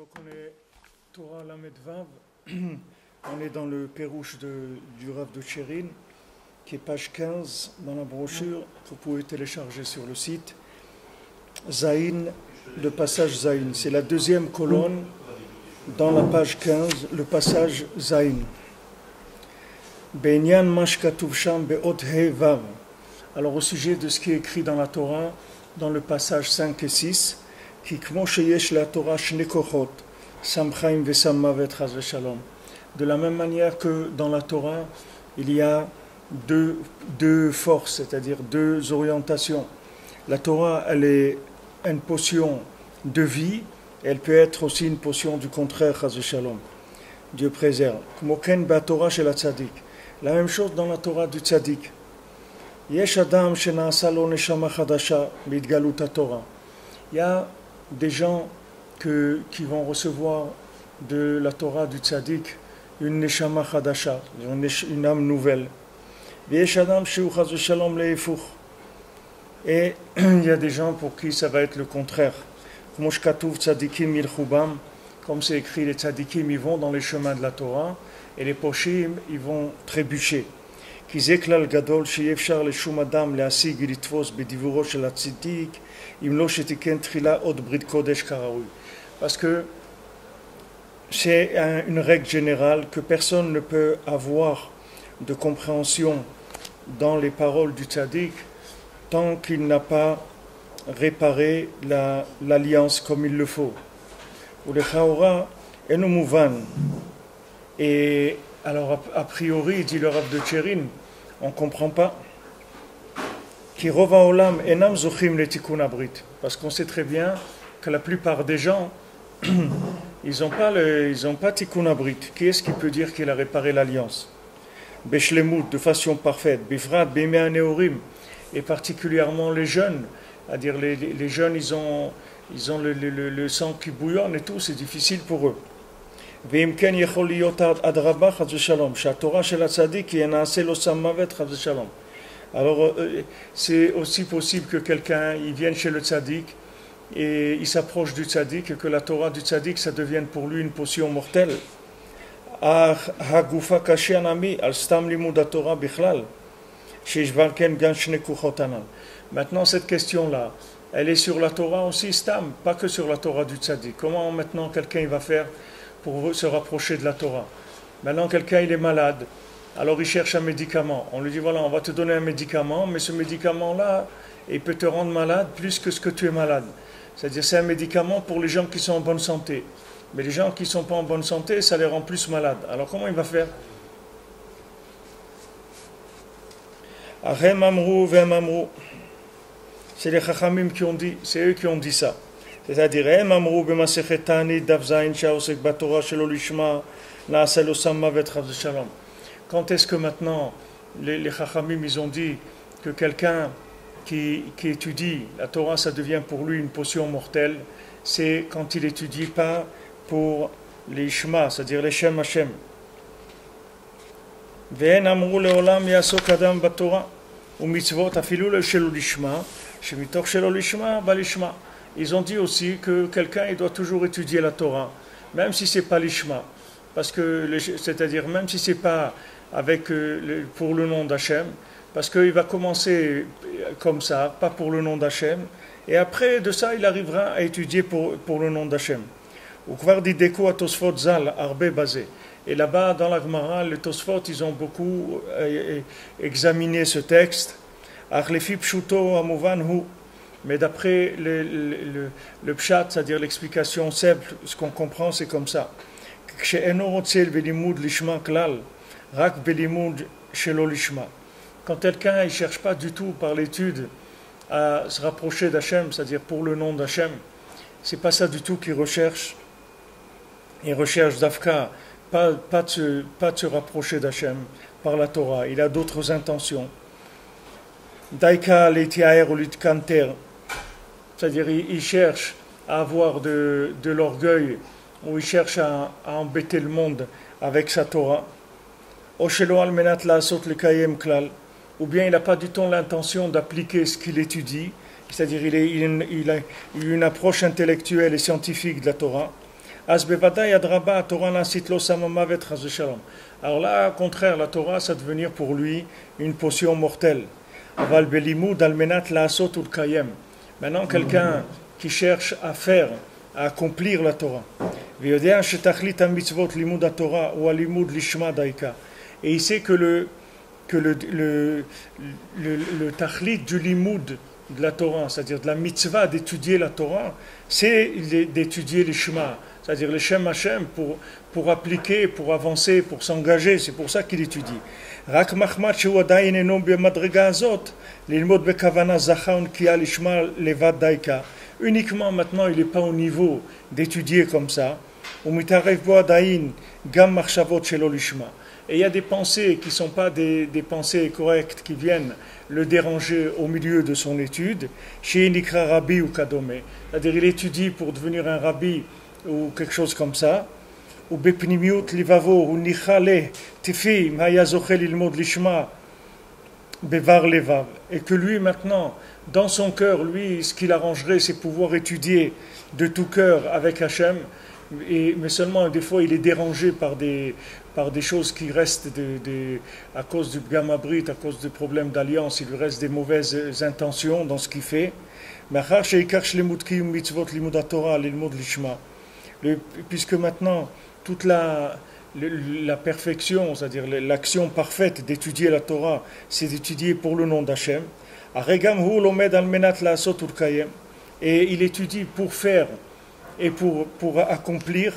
Donc on est Torah Lamed Vav, on est dans le Pérouche du Rav de Tchérin, qui est page 15 dans la brochure, que vous pouvez télécharger sur le site. Zaïn, le passage Zaïn, c'est la deuxième colonne dans la page 15, le passage Zaïn. Be'inyan mashkatuv sham be'ot he vav. Alors au sujet de ce qui est écrit dans la Torah, dans le passage 5 et 6, qui kmo sheyesh la Torah shne kochot, sam chaim vesam mavet chas v'shalom. De la même manière que dans la Torah, il y a deux forces, c'est-à-dire deux orientations. La Torah, elle est une potion de vie, et elle peut être aussi une potion du contraire, chas v'shalom. Dieu préserve. Kmo ken ba'torah shel hatzadik. La même chose dans la Torah du tzaddik. Yesh adam shenaasa lo neshama chadasha mitgalut haTorah. Il y a des gens qui vont recevoir de la Torah du tzaddik une neshama chadasha, une âme nouvelle. Yesh adam sheu chas v'shalom le'efuch. Et il y a des gens pour qui ça va être le contraire. Kmo shkatuv tzaddikim yilchubam, comme c'est écrit, les tzaddikim ils vont dans les chemins de la Torah, et les poshim ils vont trébucher. Parce que c'est une règle générale que personne ne peut avoir de compréhension dans les paroles du tzaddik tant qu'il n'a pas réparé l'alliance comme il le faut. Et alors a priori, dit le Rav de Tchérin, on ne comprend pas. Parce qu'on sait très bien que la plupart des gens, ils n'ont pas tikkun abrit. Qui est-ce qui peut dire qu'il a réparé l'alliance? Beshlemut, de façon parfaite. Bifrat, bimei haneorim. Et particulièrement les jeunes. C'est-à-dire les jeunes, ils ont le sang qui bouillonne et tout, c'est difficile pour eux. Alors c'est aussi possible que quelqu'un il vienne chez le tzaddik et il s'approche du tzaddik et que la Torah du tzaddik ça devienne pour lui une potion mortelle. Maintenant cette question là elle est sur la Torah aussi stam, pas que sur la Torah du tzaddik. Comment maintenant quelqu'un il va faire pour se rapprocher de la Torah? Maintenant quelqu'un il est malade, alors il cherche un médicament. On lui dit voilà, on va te donner un médicament, mais ce médicament là, il peut te rendre malade plus que ce que tu es malade. C'est-à-dire c'est un médicament pour les gens qui sont en bonne santé. Mais les gens qui ne sont pas en bonne santé, ça les rend plus malades. Alors comment il va faire? Achem amrou ve'em amrou. C'est les chachamim qui ont dit, c'est eux qui ont dit ça. C'est-à-dire, quand est-ce que maintenant les chachamim ils ont dit que quelqu'un qui étudie la Torah, ça devient pour lui une potion mortelle? C'est quand il étudie pas pour les Shema, c'est-à-dire les Shem Hashem. Ve'en amrou le'olam yasok adam b'Torah u'mitzvot afilu le'shelo lishma. Ils ont dit aussi que quelqu'un il doit toujours étudier la Torah, même si c'est pas l'ishma, parce que c'est-à-dire même si c'est pas avec pour le nom d'Hachem, parce qu'il va commencer comme ça, pas pour le nom d'Hachem, et après de ça il arrivera à étudier pour le nom d'Hachem. Et là-bas dans la Gemara, les Tosfot ils ont beaucoup examiné ce texte. Mais d'après le pshat, c'est-à-dire l'explication simple, ce qu'on comprend, c'est comme ça. Quand quelqu'un ne cherche pas du tout par l'étude à se rapprocher d'Hachem, c'est-à-dire pour le nom d'Hachem, c'est pas ça du tout qu'il recherche. Il recherche d'Afka, pas de se rapprocher d'Hachem par la Torah. Il a d'autres intentions. Daika letiaer ou litkanter, c'est-à-dire il cherche à avoir de l'orgueil ou il cherche à embêter le monde avec sa Torah. Oshelo almenat laasot lekayem klal, ou bien il n'a pas du tout l'intention d'appliquer ce qu'il étudie, c'est-à-dire il a une approche intellectuelle et scientifique de la Torah. אז בוודאי אדרבה, התורה נעשית לו שמה מוות חס ושלום. Alors là, au contraire, la Torah, ça devenir pour lui une potion mortelle. Aval belimud al menat laasot ul kayem. Maintenant, quelqu'un qui cherche à faire, à accomplir la Torah. ויודע שתכלית המצוות לימוד התורה הוא הלימוד לשמה דייקה. Et il sait que le tachlit du limoud de la Torah, c'est-à-dire de la mitzvah d'étudier la Torah, c'est d'étudier les shema, c'est-à-dire les Shem Hashem pour appliquer, pour avancer, pour s'engager, c'est pour ça qu'il étudie. רק מחמד שהוא עדיין אינו במדרגה הזאת, ללמוד בכוונה זכה ונקייה לשמה לבד דייקה. Uniquement maintenant, il n'est pas au niveau d'étudier comme ça. ומתערב בו עדיין גם מחשבות שלא לשמה. Et il y a des pensées qui ne sont pas des pensées correctes, qui viennent le déranger au milieu de son étude. Chez Nikra Rabbi ou Kadome. C'est-à-dire il étudie pour devenir un rabbi ou quelque chose comme ça. Ou Bepnimiut Livavo ou Nichale Tifi Mayazochel Ilmod Lishma Bevar Levav. Et que lui maintenant, dans son cœur, lui, ce qu'il arrangerait, c'est pouvoir étudier de tout cœur avec Hachem. Mais seulement des fois il est dérangé par des choses qui restent à cause du gamma brit, à cause des problèmes d'alliance, il lui reste des mauvaises intentions dans ce qu'il fait. Puisque maintenant toute la perfection, c'est-à-dire l'action parfaite d'étudier la Torah, c'est d'étudier pour le nom d'Hachem. Et il étudie pour faire et pour accomplir.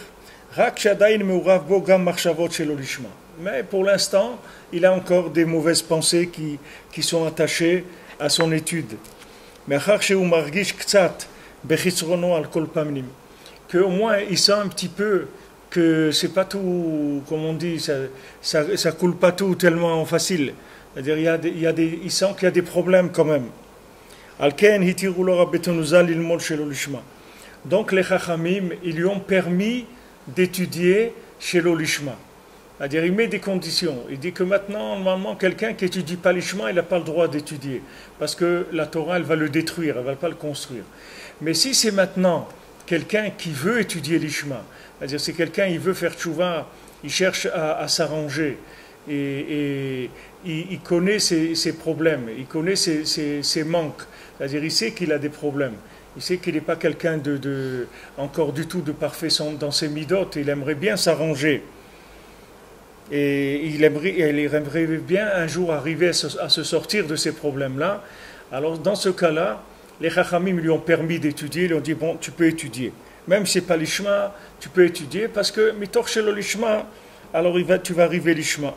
Mais pour l'instant, il a encore des mauvaises pensées qui sont attachées à son étude. Qu'au moins il sent un petit peu que c'est pas tout, comme on dit, ça coule pas tout tellement facile. C'est-à-dire il sent qu'il y a des problèmes quand même. Donc les Chachamim, ils lui ont permis d'étudier chez l'Olishma. C'est-à-dire, il met des conditions. Il dit que maintenant, normalement, quelqu'un qui n'étudie pas l'Ishma, il n'a pas le droit d'étudier. Parce que la Torah, elle va le détruire, elle ne va pas le construire. Mais si c'est maintenant quelqu'un qui veut étudier l'Ishma, c'est-à-dire c'est quelqu'un qui veut faire tchouva, il cherche à s'arranger, et il connaît ses problèmes, il connaît ses manques. C'est-à-dire, il sait qu'il a des problèmes. Il sait qu'il n'est pas quelqu'un encore du tout de parfait dans ses midotes. Il aimerait bien s'arranger. Et il aimerait bien un jour arriver à se sortir de ces problèmes-là. Alors dans ce cas-là, les Chachamim lui ont permis d'étudier. Ils lui ont dit, bon, tu peux étudier. Même si ce n'est pas l'Ishma, tu peux étudier. Parce que, mitor shelo l'Ishma, alors tu vas arriver l'Ishma.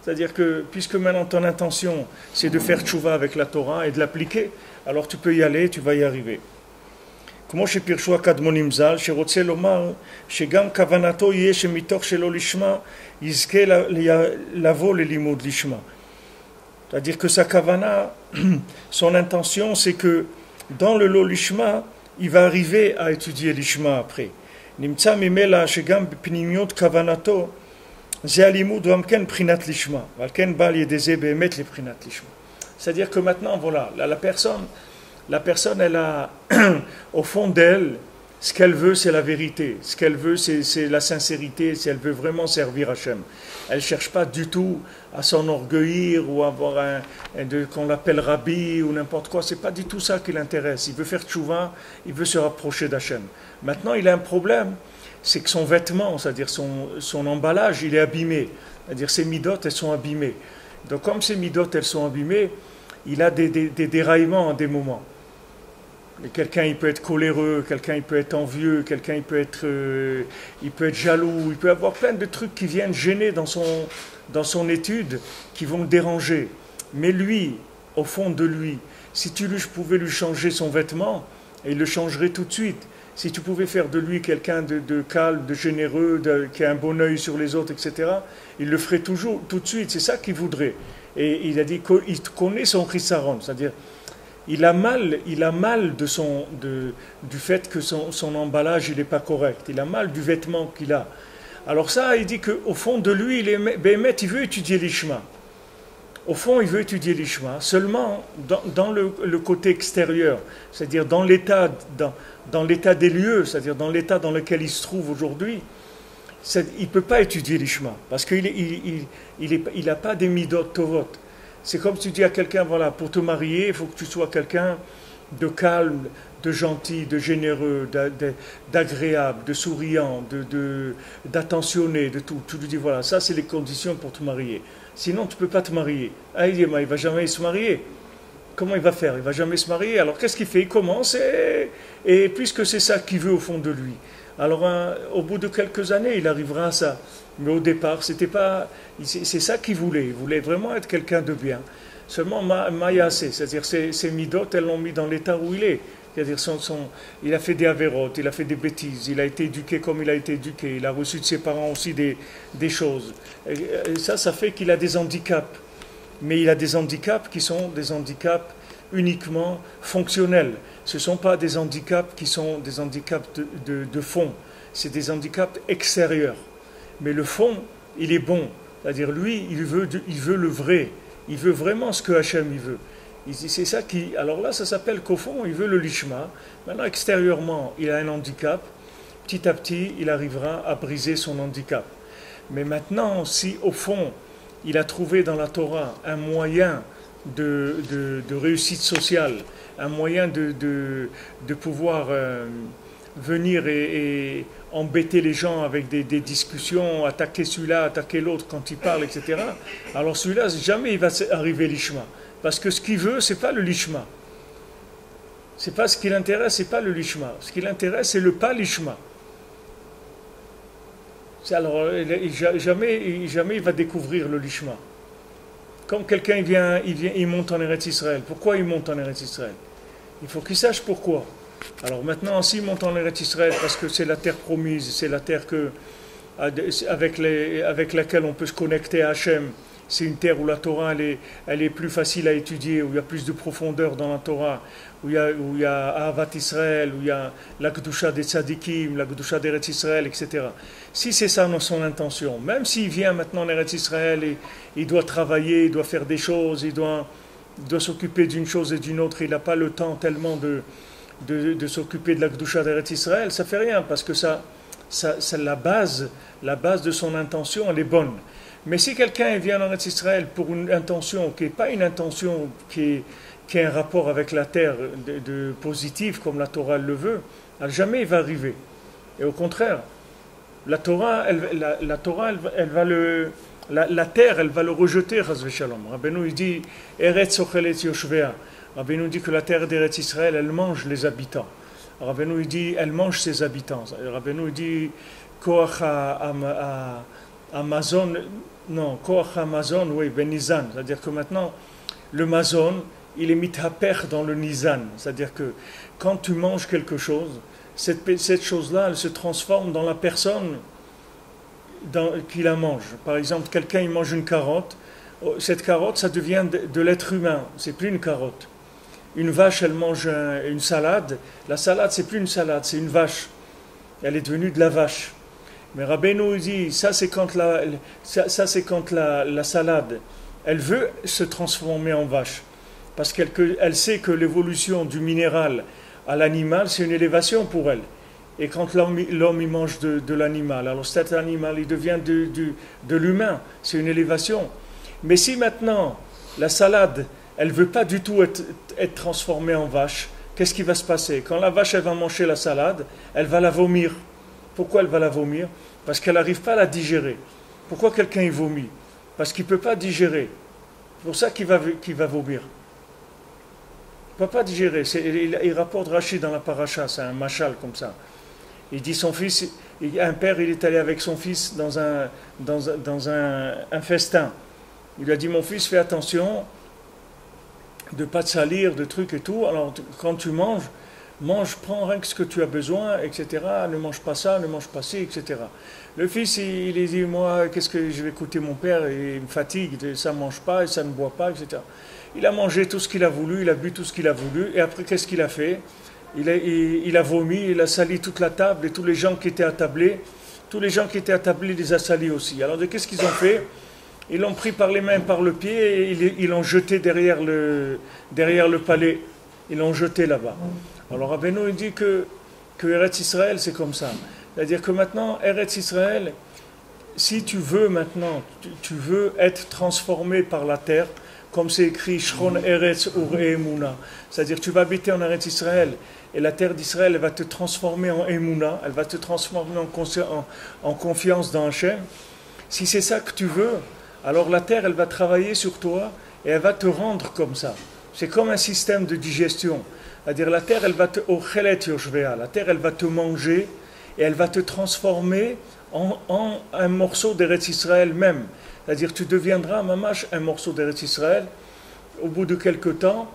C'est-à-dire que, puisque maintenant ton intention, c'est de faire tchouva avec la Torah et de l'appliquer, alors tu peux y aller, tu vas y arriver. כמו שפירשו הקדמונים ז"ל, שרוצה לומר שגם כוונתו יהיה שמתוך שלא לשמה יזכה לבוא ללימוד לשמה. C'est-à-dire que sa kavana, son intention, c'est que dans le lo lishma, il va arriver à étudier l'ishma après. נמצא ממילא שגם בפנימיות כוונתו זה הלימוד גם כן בחינת לשמה, ועל כן בא על ידי זה באמת לבחינת לשמה. C'est-à-dire que maintenant, voilà, la personne, elle a au fond d'elle, ce qu'elle veut, c'est la vérité. Ce qu'elle veut, c'est la sincérité, si elle veut vraiment servir Hachem. Elle ne cherche pas du tout à s'enorgueillir ou à avoir qu'on l'appelle rabbi ou n'importe quoi. Ce n'est pas du tout ça qui l'intéresse. Il veut faire tchouva, il veut se rapprocher d'Hachem. Maintenant, il a un problème, c'est que son vêtement, c'est-à-dire son emballage, il est abîmé. C'est-à-dire ses midotes, elles sont abîmées. Donc comme ces midotes, elles sont abîmées, il a des déraillements à des moments. Et quelqu'un, il peut être coléreux, quelqu'un, il peut être envieux, quelqu'un, il peut être jaloux, il peut avoir plein de trucs qui viennent gêner dans son étude, qui vont le déranger. Mais lui, au fond de lui, si tu pouvais lui changer son vêtement, il le changerait tout de suite. Si tu pouvais faire de lui quelqu'un de calme, de généreux, qui a un bon œil sur les autres, etc., il le ferait toujours, tout de suite. C'est ça qu'il voudrait. Et il a dit qu'il connaît son chisaron, c'est-à-dire il a mal du fait que son emballage il n'est pas correct. Il a mal du vêtement qu'il a. Alors ça, il dit qu'au fond de lui, il veut étudier l'ishma. Au fond, il veut étudier l'Ishma, seulement dans le côté extérieur, c'est-à-dire dans l'état des lieux, c'est-à-dire dans l'état dans lequel il se trouve aujourd'hui, il ne peut pas étudier l'Ishma, parce qu'il n'a pas des midot tovot. C'est comme si tu dis à quelqu'un, voilà, pour te marier, il faut que tu sois quelqu'un de calme, de gentil, de généreux, d'agréable, de souriant, d'attentionné, de tout. Tu lui dis, voilà, ça c'est les conditions pour te marier. Sinon, tu ne peux pas te marier. Ah, il dit, mais il ne va jamais se marier. Comment il va faire? Il ne va jamais se marier. Alors, qu'est-ce qu'il fait? Il commence et puisque c'est ça qu'il veut au fond de lui. Alors, au bout de quelques années, il arrivera à ça. Mais au départ, c'est ça qu'il voulait. Il voulait vraiment être quelqu'un de bien. Seulement, Mayasé, c'est-à-dire ses midot, elles l'ont mis dans l'état où il est. C'est-à-dire, il a fait des avérotes, il a fait des bêtises, il a été éduqué comme il a été éduqué, il a reçu de ses parents aussi des choses. Et ça fait qu'il a des handicaps. Mais il a des handicaps qui sont des handicaps uniquement fonctionnels. Ce ne sont pas des handicaps qui sont des handicaps de fond. C'est des handicaps extérieurs. Mais le fond, il est bon. C'est-à-dire, lui, il veut le vrai. Il veut vraiment ce que Hachem il veut. C'est ça qui. Alors là, ça s'appelle qu'au fond, il veut le lishma. Maintenant, extérieurement, il a un handicap. Petit à petit, il arrivera à briser son handicap. Mais maintenant, si au fond, il a trouvé dans la Torah un moyen de réussite sociale, un moyen de pouvoir venir et embêter les gens avec des discussions, attaquer celui-là, attaquer l'autre quand il parle, etc. Alors celui-là, jamais il va arriver l'ishma. Parce que ce qu'il veut, c'est pas le lishma. C'est pas ce qui l'intéresse, c'est pas le lishma. Ce qui l'intéresse, c'est le pas lishma. Alors, jamais il va découvrir le lishma. Quand quelqu'un il monte en Eretz Israël. Pourquoi il monte en Eretz Israël? Il faut qu'il sache pourquoi. Alors maintenant, s'il monte en Eretz Israël, parce que c'est la terre promise, c'est la terre avec laquelle on peut se connecter à Hachem, c'est une terre où la Torah elle est plus facile à étudier, où il y a plus de profondeur dans la Torah, où il y a Ahavat Israël, où il y a la Kedusha des Tzadikim, la Kedusha d'Eretz Israël, etc. Si c'est ça son intention, même s'il vient maintenant en Eretz Israël et il doit travailler, il doit faire des choses, il doit s'occuper d'une chose et d'une autre, il n'a pas le temps tellement de s'occuper de la Kedusha d'Eretz Israël, ça fait rien, parce que la base de son intention, elle est bonne. Mais si quelqu'un vient en Israël pour une intention qui n'est pas une intention qui a un rapport avec la terre de positive comme la Torah le veut, jamais il va arriver. Et au contraire, la terre, elle va le rejeter, Chas v'Shalom. Rabbeinu il dit Eretz ochelet yoshvea. Rabbeinu dit que la terre d'Eretz Israël, elle mange les habitants. Rabbeinu il dit elle mange ses habitants. Rabbeinu il dit Koach Amazon, non, Koach Amazon, oui, ben Nizan. C'est-à-dire que maintenant, le Mazon, il est mithaper dans le Nizan. C'est-à-dire que quand tu manges quelque chose, cette chose-là, elle se transforme dans la personne qui la mange. Par exemple, quelqu'un, il mange une carotte. Cette carotte, ça devient de l'être humain. C'est plus une carotte. Une vache, elle mange une salade. La salade, c'est plus une salade, c'est une vache. Elle est devenue de la vache. Mais Rabbeinu dit, ça c'est quand la salade, elle veut se transformer en vache. Parce qu'elle sait que l'évolution du minéral à l'animal, c'est une élévation pour elle. Et quand l'homme il mange de l'animal, alors cet animal, il devient de l'humain. C'est une élévation. Mais si maintenant, la salade, elle ne veut pas du tout être transformée en vache, qu'est-ce qui va se passer? Quand la vache, elle va manger la salade, elle va la vomir. Pourquoi elle va la vomir? Parce qu'elle n'arrive pas à la digérer. Pourquoi quelqu'un il vomit? Parce qu'il ne peut pas digérer. C'est pour ça qu'il va vomir. Il ne peut pas digérer. Il rapporte Rachid dans la paracha, c'est un machal comme ça. Il dit son fils, un père il est allé avec son fils dans un festin. Il lui a dit mon fils fais attention de ne pas te salir, de trucs et tout. Alors quand tu manges, prends rien que ce que tu as besoin, etc. Ne mange pas ça, ne mange pas ci, etc. Le fils, il dit, moi, qu'est-ce que je vais écouter mon père, il me fatigue, ça ne mange pas, ça ne boit pas, etc. Il a mangé tout ce qu'il a voulu, il a bu tout ce qu'il a voulu, et après, qu'est-ce qu'il a fait? Il a vomi, il a sali toute la table, et tous les gens qui étaient attablés, il les a salis aussi. Alors, qu'est-ce qu'ils ont fait? ils l'ont pris par les mains, par le pied, et ils l'ont jeté derrière le palais. Ils l'ont jeté là-bas. Alors Rabbeinu il dit que Eretz Israël, c'est comme ça. C'est-à-dire que maintenant, Eretz Israël, si tu veux maintenant, tu veux être transformé par la terre, comme c'est écrit, Shron Eretz Ur Emuna, c'est-à-dire que tu vas habiter en Eretz Israël, et la terre d'Israël va te transformer en Emuna, elle va te transformer en confiance dans Hachem. Si c'est ça que tu veux, alors la terre, elle va travailler sur toi, et elle va te rendre comme ça. C'est comme un système de digestion. C'est-à-dire la terre, elle va te la terre, elle va te manger et elle va te transformer en un morceau d'Eretz Israël même. C'est-à-dire tu deviendras, mamash, un morceau d'Eretz Israël. Au bout de quelque temps,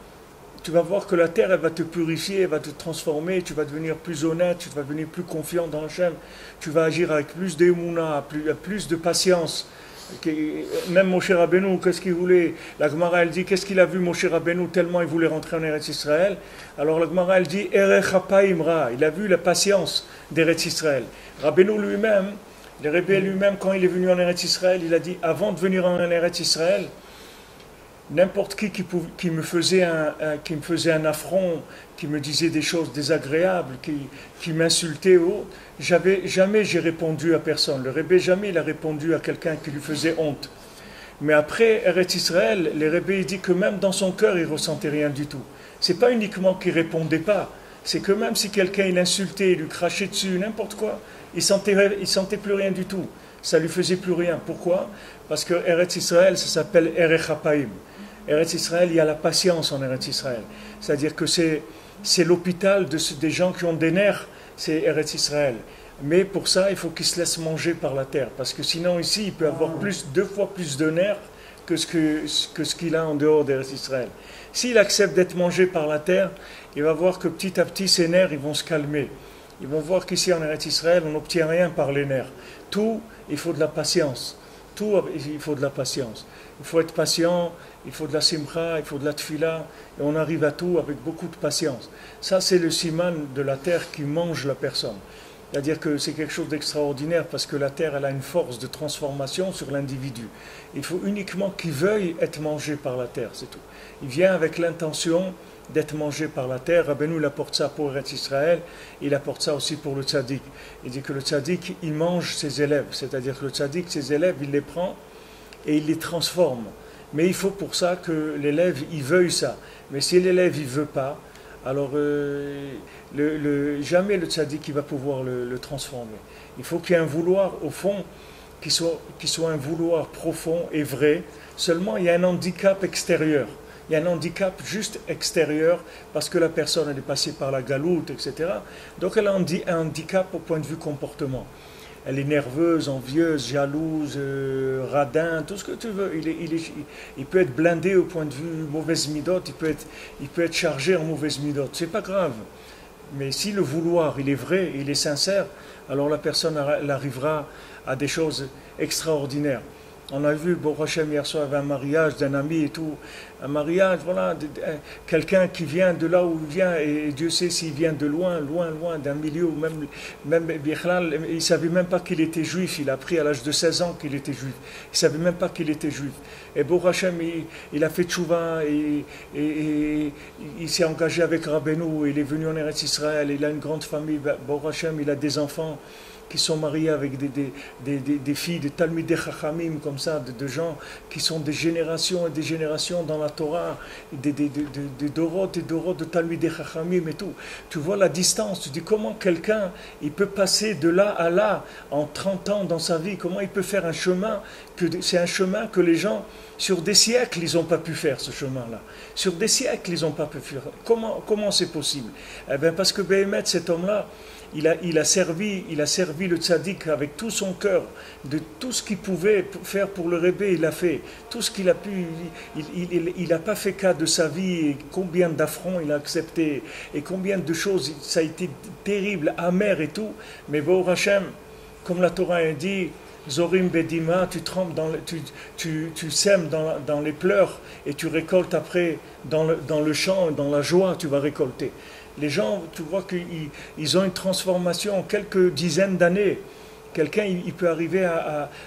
tu vas voir que la terre, elle va te purifier, elle va te transformer, tu vas devenir plus honnête, tu vas devenir plus confiant dans Hachem, tu vas agir avec plus d'émouna, plus de patience. Même Moshe Rabbeinu, qu'est-ce qu'il voulait? La Gemara, elle dit, qu'est-ce qu'il a vu Moshe Rabbeinu tellement il voulait rentrer en Eretz Israël? Alors la Gemara, elle dit, Erech Hapaim Ra, il a vu la patience d'Eretz Israël. Rabbeinu lui-même, le Rebbe lui-même, quand il est venu en Eretz Israël, il a dit, avant de venir en Eretz Israël, n'importe qui me faisait un affront, qui me disait des choses désagréables, qui m'insultait ou autre, jamais j'ai répondu à personne. Le Rebbe jamais il a répondu à quelqu'un qui lui faisait honte. Mais après Eretz Israël, le Rebbe il dit que même dans son cœur il ressentait rien du tout. C'est pas uniquement qu'il répondait pas, c'est que même si quelqu'un il insultait, il lui crachait dessus, n'importe quoi, il sentait plus rien du tout. Ça lui faisait plus rien. Pourquoi? Parce que Eretz Israël, ça s'appelle Erech Hapaim. Eretz Israël, il y a la patience en Eretz Israël. C'est-à-dire que c'est l'hôpital des gens qui ont des nerfs, c'est Eretz Israël. Mais pour ça, il faut qu'ils se laissent manger par la terre. Parce que sinon, ici, il peut avoir deux fois plus de nerfs que ce qu'il a en dehors d'Eretz Israël. S'il accepte d'être mangé par la terre, il va voir que petit à petit, ses nerfs, ils vont se calmer. Ils vont voir qu'ici, en Eretz Israël, on n'obtient rien par les nerfs. Tout, il faut de la patience. Tout, il faut de la patience. Il faut être patient, il faut de la simcha, il faut de la tfila, et on arrive à tout avec beaucoup de patience. Ça, c'est le siman de la terre qui mange la personne. C'est-à-dire que c'est quelque chose d'extraordinaire parce que la terre, elle a une force de transformation sur l'individu. Il faut uniquement qu'il veuille être mangé par la terre, c'est tout. Il vient avec l'intention d'être mangé par la terre. Rabbeinu, il apporte ça pour Eretz Israël, il apporte ça aussi pour le tzaddik. Il dit que le tzaddik, il mange ses élèves, c'est-à-dire que le tzaddik, ses élèves, il les prend et il les transforme. Mais il faut pour ça que l'élève, il veuille ça. Mais si l'élève, il ne veut pas, alors jamais le tzaddik, il va pouvoir le transformer. Il faut qu'il y ait un vouloir, au fond, qui soit un vouloir profond et vrai. Seulement, il y a un handicap extérieur. Il y a un handicap juste extérieur parce que la personne elle est passée par la galoute, etc. Donc elle a un handicap au point de vue comportement. Elle est nerveuse, envieuse, jalouse, radin, tout ce que tu veux. Il peut être blindé au point de vue mauvaise midot, il peut être chargé en mauvaise midot. C'est pas grave. Mais si le vouloir il est vrai, il est sincère, alors la personne elle arrivera à des choses extraordinaires. On a vu, Baruch Hashem, hier soir, un mariage d'un ami et tout. Un mariage, voilà, quelqu'un qui vient de là où il vient, et Dieu sait s'il vient de loin, d'un milieu, même Bichlal, il ne savait même pas qu'il était juif. Il a appris à l'âge de 16 ans qu'il était juif. Il ne savait même pas qu'il était juif. Et Baruch Hashem, il a fait tchouva, et il s'est engagé avec Rabbeinu, il est venu en Eretz Israël, il a une grande famille, Baruch Hashem, il a des enfants qui sont mariés avec des filles, des Talmidei Chachamim, comme ça, de gens qui sont des générations et des générations dans la Torah, des Dorot et Dorot de Talmidei Chachamim et tout. Tu vois la distance, tu dis comment quelqu'un, il peut passer de là à là en 30 ans dans sa vie, comment il peut faire un chemin, c'est un chemin que les gens, sur des siècles, ils n'ont pas pu faire ce chemin-là. Sur des siècles, ils n'ont pas pu faire. Comment c'est possible? Eh bien, parce que Béhémet, cet homme-là, il a servi le tzaddik avec tout son cœur, de tout ce qu'il pouvait faire pour le Rebbe, il a fait. Tout ce qu'il a pu, il n'a pas fait cas de sa vie, et combien d'affronts il a accepté, et combien de choses, ça a été terrible, amer et tout. Mais Baruch Hashem, comme la Torah a dit, Zorim Bedima, tu trempes tu sèmes dans les pleurs, et tu récoltes après, dans le champ, dans la joie, tu vas récolter. Les gens, tu vois qu'ils ont une transformation en quelques dizaines d'années. Quelqu'un, il peut arriver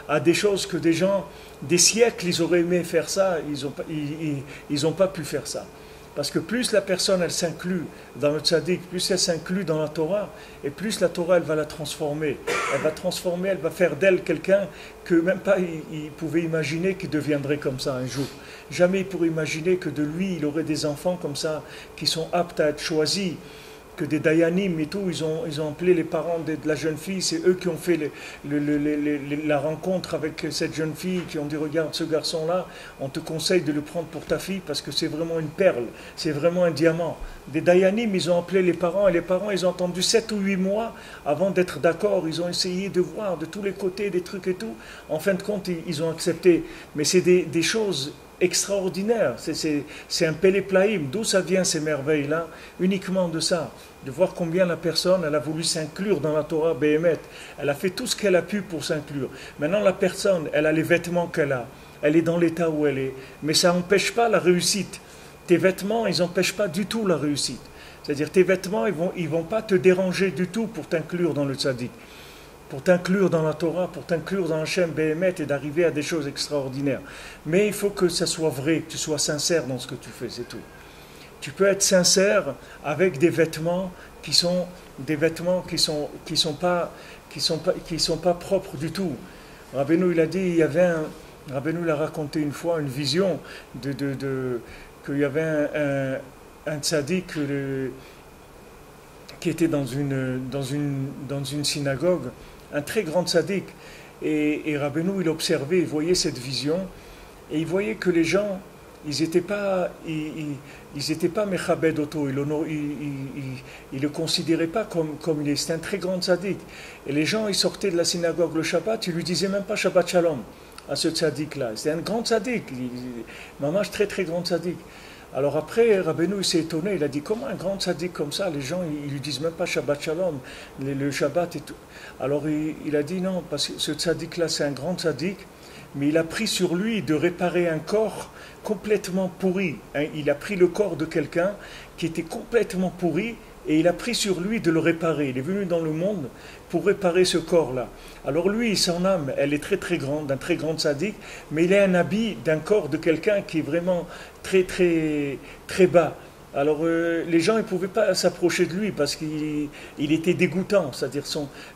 à des choses que des gens, des siècles, ils auraient aimé faire ça, ils ont pas pu faire ça. Parce que plus la personne, elle s'inclut dans le tzaddik, plus elle s'inclut dans la Torah, et plus la Torah, elle va la transformer. Elle va transformer, elle va faire d'elle quelqu'un que même pas il pouvait imaginer qu'il deviendrait comme ça un jour. Jamais il pourrait imaginer que de lui, il aurait des enfants comme ça, qui sont aptes à être choisis, que des dayanim et tout, ils ont appelé les parents de la jeune fille, c'est eux qui ont fait la rencontre avec cette jeune fille, qui ont dit regarde ce garçon-là, on te conseille de le prendre pour ta fille parce que c'est vraiment une perle, c'est vraiment un diamant. Des dayanim, ils ont appelé les parents et les parents, ils ont attendu 7 ou 8 mois avant d'être d'accord, ils ont essayé de voir de tous les côtés des trucs et tout. En fin de compte, ils ont accepté. Mais c'est des choses extraordinaires, c'est un péléplaïm. D'où ça vient ces merveilles-là? Uniquement de ça, de voir combien la personne, elle a voulu s'inclure dans la Torah Béhémet. Elle a fait tout ce qu'elle a pu pour s'inclure. Maintenant la personne, elle a les vêtements qu'elle a, elle est dans l'état où elle est, mais ça n'empêche pas la réussite. Tes vêtements, ils n'empêchent pas du tout la réussite. C'est-à-dire tes vêtements, ils vont pas te déranger du tout pour t'inclure dans le tzaddik, pour t'inclure dans la Torah, pour t'inclure dans Hachem Béhémet et d'arriver à des choses extraordinaires. Mais il faut que ça soit vrai, que tu sois sincère dans ce que tu fais, c'est tout. Tu peux être sincère avec des vêtements qui sont pas propres du tout. Rabbeinu, il a dit, Rabbeinu l'a raconté une fois, une vision qu'il y avait un tzaddik qui était dans une synagogue, un très grand tzaddik, et Rabbeinu, il observait, il voyait cette vision, et il voyait que les gens, ils n'étaient pas mechabed auto, ils le considéraient pas comme il est. C'était un très grand tzaddik. Et les gens, ils sortaient de la synagogue le Shabbat, ils lui disaient même pas Shabbat Shalom à ce tzaddik-là. C'était un grand tzaddik, mamash très très grand tzaddik. Alors après, Rabbeinu il s'est étonné, il a dit comment un grand tzaddik comme ça, les gens ils lui disent même pas Shabbat Shalom, le Shabbat et tout. Alors il a dit non, parce que ce tzaddik-là c'est un grand tzaddik, mais il a pris sur lui de réparer un corps complètement pourri. Il a pris le corps de quelqu'un qui était complètement pourri et il a pris sur lui de le réparer. Il est venu dans le monde pour réparer ce corps-là. Alors lui, son âme, elle est très très grande, d'un très grand tzaddik, mais il a un habit d'un corps de quelqu'un qui est vraiment très très très bas. Alors les gens ne pouvaient pas s'approcher de lui parce qu'il était dégoûtant, c'est-à-dire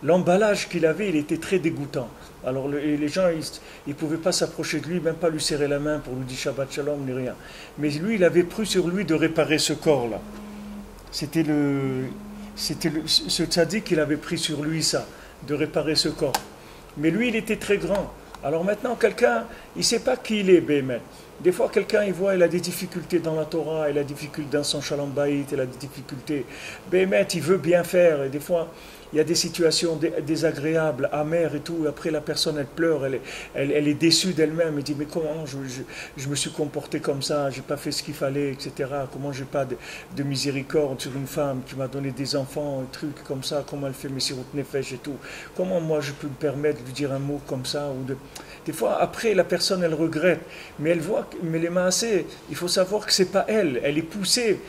l'emballage qu'il avait, il était très dégoûtant. Alors les gens, ils ne pouvaient pas s'approcher de lui, même pas lui serrer la main pour lui dire Shabbat Shalom, ni rien. Mais lui, il avait pris sur lui de réparer ce corps-là. C'était ce tzaddik qu'il avait pris sur lui ça, de réparer ce corps. Mais lui, il était très grand. Alors maintenant, quelqu'un, il ne sait pas qui il est, Béhémet. Des fois, quelqu'un, il voit, il a des difficultés dans la Torah, il a des difficultés dans son Shalom Bayit, il a des difficultés. Béhémet, il veut bien faire, et des fois, il y a des situations désagréables, amères et tout, et après la personne, elle pleure, elle est déçue d'elle-même, elle dit, mais comment je me suis comporté comme ça, j'ai pas fait ce qu'il fallait, etc. Comment j'ai pas de miséricorde sur une femme qui m'a donné des enfants, un truc comme ça, comment elle fait mes sirut nefesh et tout. Comment moi je peux me permettre de lui dire un mot comme ça Des fois, après, la personne, elle regrette, mais elle voit, mais les maaseh, il faut savoir que c'est pas elle, elle est poussée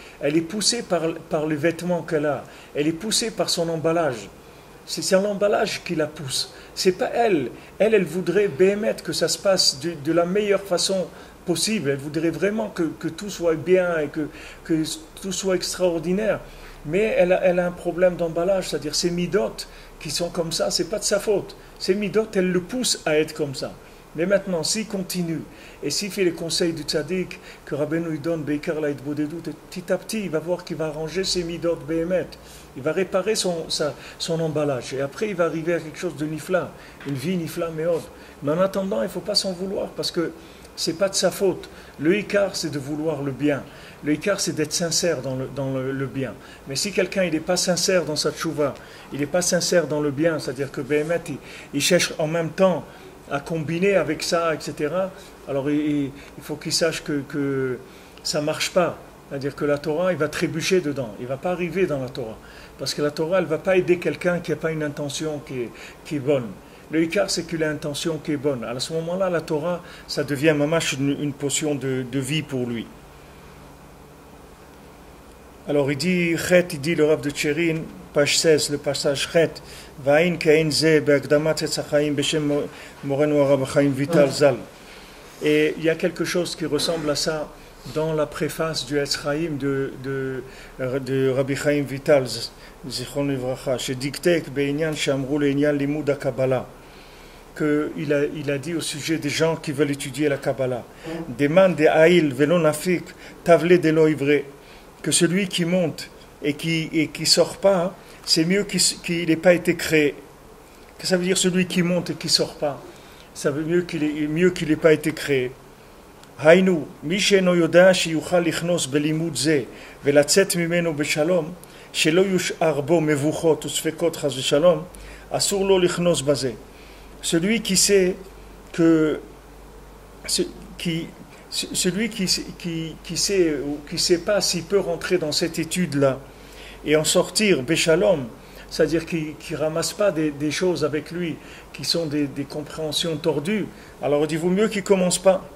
par les vêtements qu'elle a, elle est poussée par son emballage. C'est l'emballage qui la pousse. C'est pas elle. Elle voudrait Béhémet que ça se passe de la meilleure façon possible. Elle voudrait vraiment que tout soit bien et que tout soit extraordinaire. Mais elle a un problème d'emballage, c'est-à-dire ses midotes qui sont comme ça, c'est pas de sa faute. Ses midotes, elle le pousse à être comme ça. Mais maintenant, s'il continue, et s'il fait les conseils du tzaddik, que Rabbeinu lui donne, Beikar la Hitbodedut, petit à petit, il va voir qu'il va arranger ses midot Béhémet. Il va réparer son emballage. Et après, il va arriver à quelque chose de nifla, une vie nifla méod. Mais en attendant, il ne faut pas s'en vouloir, parce que ce n'est pas de sa faute. Le ikar, c'est de vouloir le bien. Le ikar, c'est d'être sincère dans le bien. Mais si quelqu'un n'est pas sincère dans sa tchouva, il n'est pas sincère dans le bien, c'est-à-dire que Béhémet, il cherche en même temps à combiner avec ça, etc., alors il faut qu'il sache que ça ne marche pas. C'est-à-dire que la Torah, il va trébucher dedans. Il ne va pas arriver dans la Torah. Parce que la Torah, elle ne va pas aider quelqu'un qui n'a pas une intention qui est bonne. Le ikar, c'est qu'il a une intention qui est bonne. À ce moment-là, la Torah, ça devient mamash une potion de vie pour lui. Alors il dit le Rav de Tchérin, page 16, le passage Chet, Va'in Kain Ze Be'akdamat Etz HaChaim Beshem Morenu Arab Chaim Vital Zal. Et il y a quelque chose qui ressemble à ça dans la préface du Etz Chaim de Rabbi Chaim Vital, Zichron Livracha, chez Diktek Be'inyan Shamrou Le'inyan Limud HaKabbalah, qu'il a dit au sujet des gens qui veulent étudier la Kabbalah. Demande de Aïl Velo Nafik Tavle de lo Ivre, que celui qui monte et qui sort pas, c'est mieux qu'il n'ait pas été créé. Que ça veut dire celui qui monte et qui sort pas? Ça veut mieux qu'il n'ait pas été créé. Hainu, Misheno Yoda Shiyuchal Lichnos Belimud Ze Velatzet Mimeno Beshalom Shelo Yushar Bo Mevuchot Usfekot Chas Veshalom Asur Lo Lichnos Baze. Celui qui sait que celui qui sait ou qui sait pas s'il peut rentrer dans cette étude-là et en sortir Beshalom, c'est-à-dire qu'il ne ramasse pas des choses avec lui qui sont des compréhensions tordues, alors il vaut mieux qu'il ne commence pas.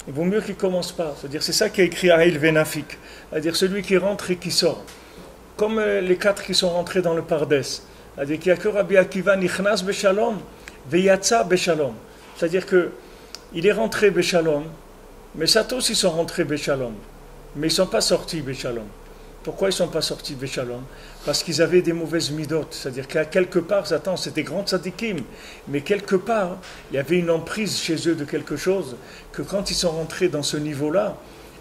Il vaut mieux qu'il ne commence pas. C'est-à-dire, c'est ça qui a écrit Aïl Venafik. C'est-à-dire celui qui rentre et qui sort. Comme les 4 qui sont rentrés dans le Pardes. C'est-à-dire qu'il n'y a que Rabbi Akiva Nichnas Beshalom, Veyatza Beshalom. C'est-à-dire qu'il est rentré Beshalom, mais Satos ils sont rentrés Beshalom. Mais ils ne sont pas sortis Beshalom. Pourquoi ils ne sont pas sortis Beshalom? Parce qu'ils avaient des mauvaises midot. C'est-à-dire qu'à quelque part, Satan, c'était des grands tzadikim, mais quelque part, il y avait une emprise chez eux de quelque chose, que quand ils sont rentrés dans ce niveau-là,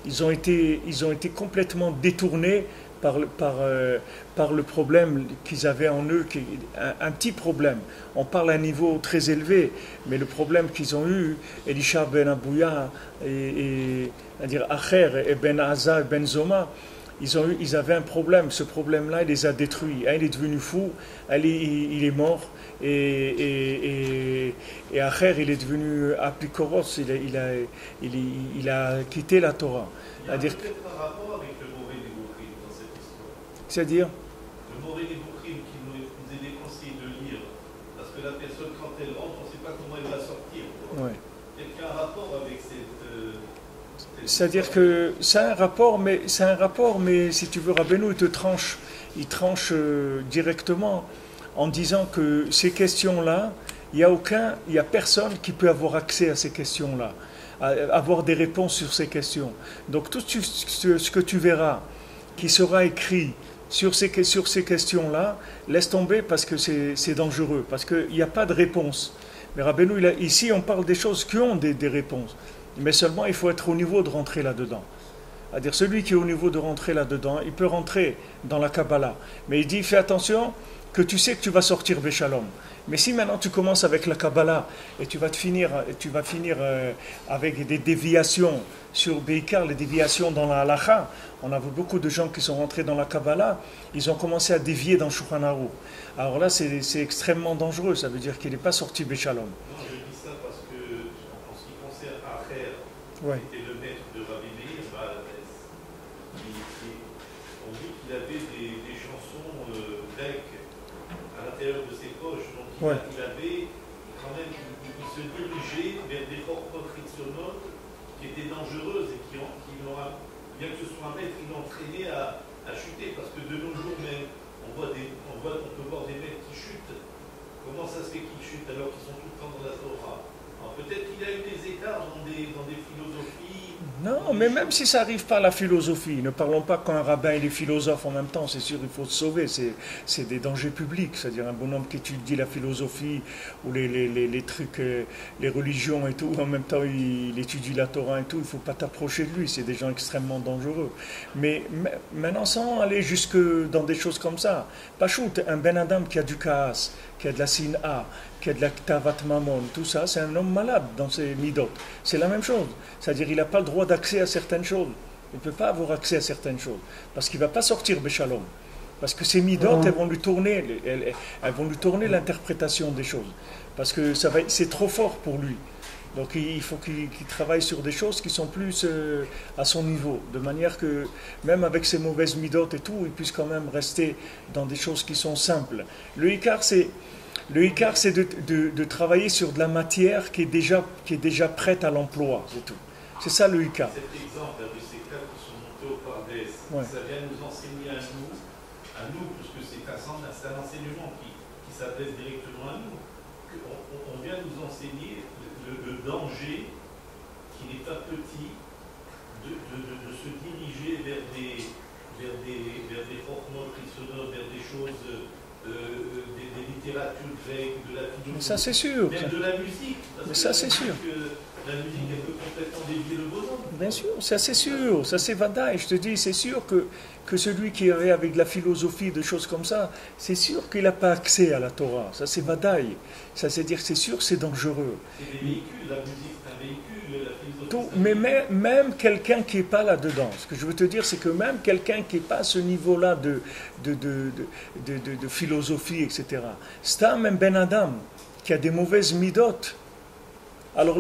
ils ont été complètement détournés par le problème qu'ils avaient en eux, un petit problème. On parle à un niveau très élevé, mais le problème qu'ils ont eu, Elisha ben Abouya, et Acher, et ben Aza, et ben Zoma, ils avaient un problème. Ce problème-là, il les a détruits. Un, il est devenu fou, il est mort, et Acher, il est devenu apikoros, il a quitté la Torah. Il y a peut-être un rapport avec le mauvais Nebuchim dans cette histoire. C'est-à-dire le mauvais Nebuchim qui nous est déconseillé de lire, parce que la personne, quand elle rentre, on ne sait pas comment elle va sortir. Ouais. Est-ce qu'il y a un rapport avec cette c'est-à-dire que c'est un rapport, mais si tu veux, Rabbeinu, il tranche directement en disant que ces questions-là, il y a personne qui peut avoir accès à ces questions-là, avoir des réponses sur ces questions. Donc tout ce que tu verras qui sera écrit sur ces questions-là, laisse tomber parce que c'est dangereux, parce qu'il n'y a pas de réponse. Mais Rabbeinu, ici, on parle des choses qui ont des réponses. Mais seulement, il faut être au niveau de rentrer là-dedans. C'est-à-dire, celui qui est au niveau de rentrer là-dedans, il peut rentrer dans la Kabbalah. Mais il dit, fais attention, que tu sais que tu vas sortir Beshalom. Mais si maintenant tu commences avec la Kabbalah et tu vas finir avec des déviations sur Beikar, les déviations dans la Halacha, on a vu beaucoup de gens qui sont rentrés dans la Kabbalah, ils ont commencé à dévier dans Shulchan Aruch. Alors là, c'est extrêmement dangereux, ça veut dire qu'il n'est pas sorti Beshalom. Ouais. Était le maître de Rabbi Meir, on dit qu'il avait des chansons grecques à l'intérieur de ses poches, donc il avait quand même, il se dirigeait vers des formes frictionnantes qui étaient dangereuses et qui l'ont, bien que ce soit un maître, qui l'ont entraîné à chuter, parce que de nos jours même, on peut voir des maîtres qui chutent. Comment ça se fait qu'ils chutent alors qu'ils sont tout le temps dans la Torah? Peut-être qu'il y a eu des écarts dans des philosophies. Non, mais même si ça arrive par la philosophie, ne parlons pas quand un rabbin et est philosophe en même temps, c'est sûr, il faut se sauver, c'est des dangers publics, c'est-à-dire un bonhomme qui étudie la philosophie ou les trucs, les religions et tout, en même temps il étudie la Torah et tout, il ne faut pas t'approcher de lui, c'est des gens extrêmement dangereux. Mais maintenant, sans aller jusque dans des choses comme ça, Pachout, un Ben Adam qui a du Kaas, qui a de la Sin'a, qui a de la Tavat Mamon, tout ça, c'est un homme malade dans ses midot. C'est la même chose. C'est-à-dire qu'il n'a pas le droit d'accès à certaines choses. Il ne peut pas avoir accès à certaines choses. Parce qu'il ne va pas sortir Beshalom. Parce que ces midot, elles vont lui tourner l'interprétation des choses. Parce que c'est trop fort pour lui. Donc il faut qu'il travaille sur des choses qui sont plus à son niveau. De manière que, même avec ses mauvaises midot et tout, il puisse quand même rester dans des choses qui sont simples. Le Icar, c'est de travailler sur de la matière qui est déjà prête à l'emploi, c'est tout. C'est ça le Icar. Cet exemple de ces cas qui sont montés au Pardes, ça vient nous enseigner à nous, à à nous, parce que c'est un enseignement qui s'adresse directement à nous, on vient nous enseigner le danger qui n'est pas petit de se diriger vers des formes sonores, vers des choses, des littératures grecques, de la philosophie. Mais ça c'est sûr. Même de la musique. Mais ça c'est sûr. La musique, elle peut complètement dévier le bonhomme. Bien sûr, ça c'est sûr, ça c'est vadaï. Je te dis, c'est sûr que celui qui est avec la philosophie, de choses comme ça, c'est sûr qu'il n'a pas accès à la Torah. Ça c'est vadaï. Ça c'est dire, c'est sûr, c'est dangereux. C'est des véhicules, la musique c'est un véhicule, la philosophie. Tout, mais même quelqu'un qui n'est pas là-dedans, ce que je veux te dire, c'est que même quelqu'un qui n'est pas à ce niveau-là de philosophie, etc. Stam Ben Adam, qui a des mauvaises midotes, alors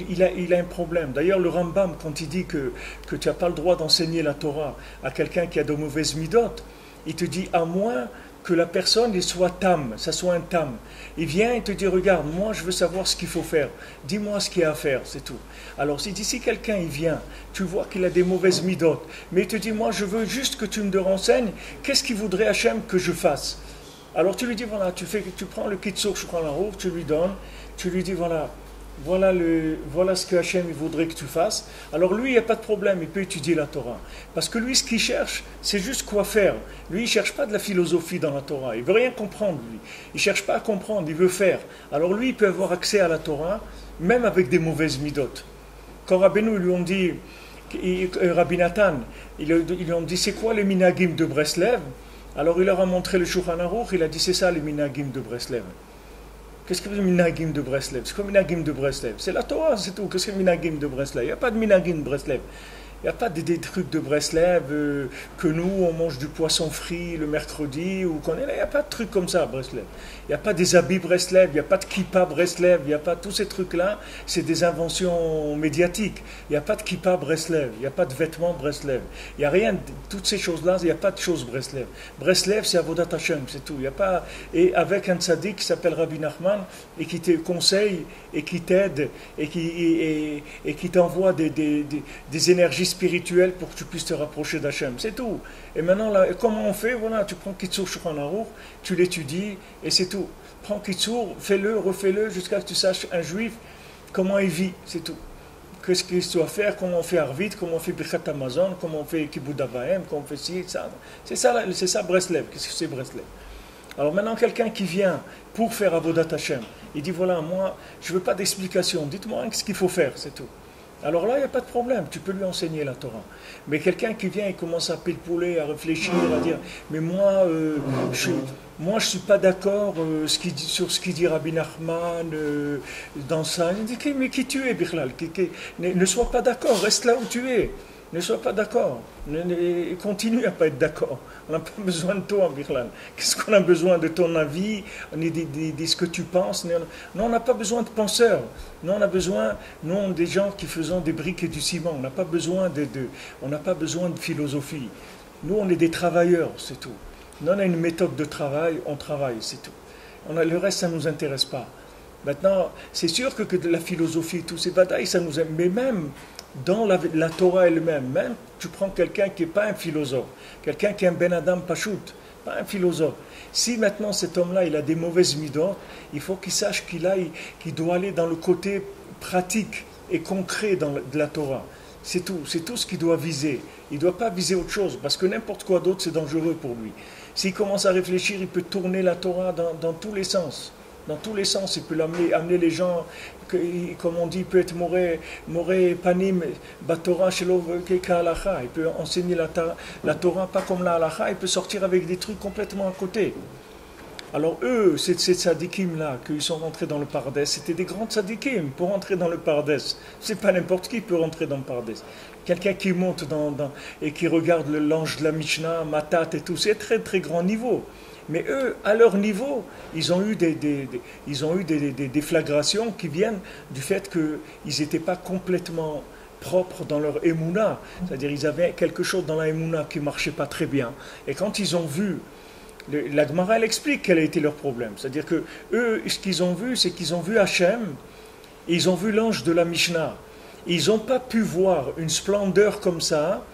il a un problème. D'ailleurs, le Rambam, quand il dit que tu n'as pas le droit d'enseigner la Torah à quelqu'un qui a de mauvaises midotes, il te dit à moins que la personne il soit tam, ça soit un tam. Il vient et te dit, regarde, moi je veux savoir ce qu'il faut faire, dis-moi ce qu'il y a à faire, c'est tout. Alors si d'ici quelqu'un il vient, tu vois qu'il a des mauvaises midotes, mais il te dit, moi je veux juste que tu me renseignes, qu'est-ce qu'il voudrait Hachem que je fasse? Alors tu lui dis, voilà, tu prends le Kitsur Shulchan Aruch, tu lui donnes, tu lui dis, voilà ce que Hachem il voudrait que tu fasses. Alors lui, il n'y a pas de problème, il peut étudier la Torah. Parce que lui, ce qu'il cherche, c'est juste quoi faire. Lui, il ne cherche pas de la philosophie dans la Torah. Il ne veut rien comprendre, lui. Il ne cherche pas à comprendre, il veut faire. Alors lui, il peut avoir accès à la Torah, même avec des mauvaises midotes. Quand Rabbeinu, ils lui ont dit, Rabbi Nathan, ils lui ont dit, c'est quoi les minagim de Breslev? Alors il leur a montré le Shulchan Aruch, il a dit, c'est ça les minagim de Breslev. Qu'est-ce que c'est Minagim de Breslev? C'est quoi Minagim de Breslev? C'est la Torah, c'est tout. Qu'est-ce que Minagim de Breslev? Il n'y a pas de Minagim de Breslev. Il n'y a pas des trucs de Breslev que nous, on mange du poisson frit le mercredi. Il n'y a pas de trucs comme ça à Breslev. Il n'y a pas des habits Breslev, il n'y a pas de kippa Breslev, il n'y a pas tous ces trucs-là. C'est des inventions médiatiques. Il n'y a pas de kippa Breslev, il n'y a pas de vêtements Breslev. Il n'y a rien, toutes ces choses-là, il n'y a pas de choses Breslev. Breslev, c'est Avodat Hashem, c'est tout. Il y a pas, et avec un tzaddik qui s'appelle Rabbi Nachman et qui te conseille et qui t'aide et qui t'envoie des énergies spirituelles pour que tu puisses te rapprocher d'Hachem. C'est tout. Et maintenant, là, comment on fait? Voilà, tu prends Kitsur Shulchan Aruch, tu l'étudies et c'est tout. Prends Kitsur, fais-le, refais-le jusqu'à ce que tu saches un juif comment il vit, c'est tout. Qu'est-ce qu'il doit faire, comment on fait Arvit, comment on fait Birkat Amazon, comment on fait Kibbutz Avaim, comment on fait ci, ça. C'est ça Breslev. Qu'est-ce que c'est Breslev? Alors maintenant, quelqu'un qui vient pour faire Avodat Hashem, il dit voilà, moi, je ne veux pas d'explication, dites-moi ce qu'il faut faire, c'est tout. Alors là, il n'y a pas de problème, tu peux lui enseigner la Torah. Mais quelqu'un qui vient et commence à pilpouler, à réfléchir, à dire mais moi, je ne suis pas d'accord sur ce qu'il dit Rabbi Nachman dans ça. Il dit mais qui tu es, Bichlal? Ne sois pas d'accord, reste là où tu es. Ne sois pas d'accord. Continue à ne pas être d'accord. On n'a pas besoin de toi, Bichlal. Qu'est-ce qu'on a besoin de ton avis, ni de ce que tu penses? Non, on n'a pas besoin de penseurs. Non, on a besoin, non, des gens qui faisons des briques et du ciment. On n'a pas besoin on n'a pas besoin de philosophie. Nous, on est des travailleurs, c'est tout. Nous, on a une méthode de travail, on travaille, c'est tout. Le reste, ça ne nous intéresse pas. Maintenant, c'est sûr que de la philosophie, tous ces batailles, ça nous aime. Mais même dans la Torah elle-même, même tu prends quelqu'un qui n'est pas un philosophe, quelqu'un qui est un Ben Adam Pachout, pas un philosophe. Si maintenant cet homme-là, il a des mauvaises midotes, il faut qu'il sache qu'il doit aller dans le côté pratique et concret de la Torah. C'est tout ce qu'il doit viser. Il ne doit pas viser autre chose, parce que n'importe quoi d'autre, c'est dangereux pour lui. S'il commence à réfléchir, il peut tourner la Torah dans tous les sens. Dans tous les sens, il peut amener les gens, comme on dit, il peut être moré panim batora shelo kehalacha. Il peut enseigner la Torah pas comme la halacha, il peut sortir avec des trucs complètement à côté. Alors eux, ces tzadikim-là, qu'ils sont rentrés dans le Pardes, c'était des grands tzadikim pour rentrer dans le Pardes. C'est pas n'importe qui peut rentrer dans le Pardes. Quelqu'un qui monte et qui regarde l'ange de la Mishnah, Matat et tout, c'est très très grand niveau. Mais eux, à leur niveau, ils ont eu des déflagrations qui viennent du fait qu'ils n'étaient pas complètement propres dans leur émouna. C'est-à-dire qu'ils avaient quelque chose dans la émouna qui ne marchait pas très bien. Et quand ils ont vu, la Gemara, elle explique quel a été leur problème. C'est-à-dire que eux, ce qu'ils ont vu, c'est qu'ils ont vu Hachem, et ils ont vu l'ange de la Mishnah. Ils n'ont pas pu voir une splendeur comme ça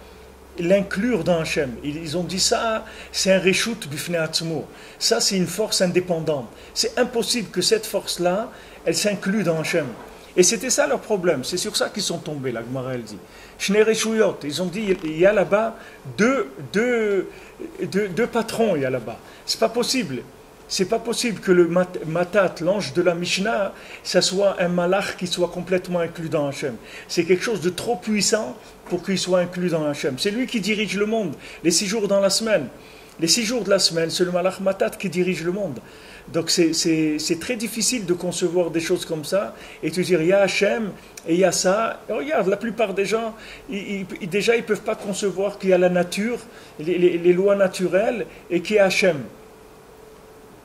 l'inclure dans Hachem. Ils ont dit ça, c'est un reshoot bifnei atzmo. Ça, c'est une force indépendante. C'est impossible que cette force-là, elle s'inclue dans Hachem. Et c'était ça leur problème. C'est sur ça qu'ils sont tombés, la Gemara, elle dit. Shnei reshuyot. Ils ont dit, il y a là-bas deux patrons, il y a là-bas. C'est pas possible. C'est pas possible que le Matat, l'ange de la Mishnah, ça soit un malach qui soit complètement inclus dans Hachem. C'est quelque chose de trop puissant pour qu'il soit inclus dans Hachem. C'est lui qui dirige le monde, les 6 jours dans la semaine. Les 6 jours de la semaine, c'est le malach Matat qui dirige le monde. Donc c'est très difficile de concevoir des choses comme ça et te dire il y a Hachem et il y a ça. Et regarde, la plupart des gens, déjà ils ne peuvent pas concevoir qu'il y a la nature, les lois naturelles et qu'il y a Hachem.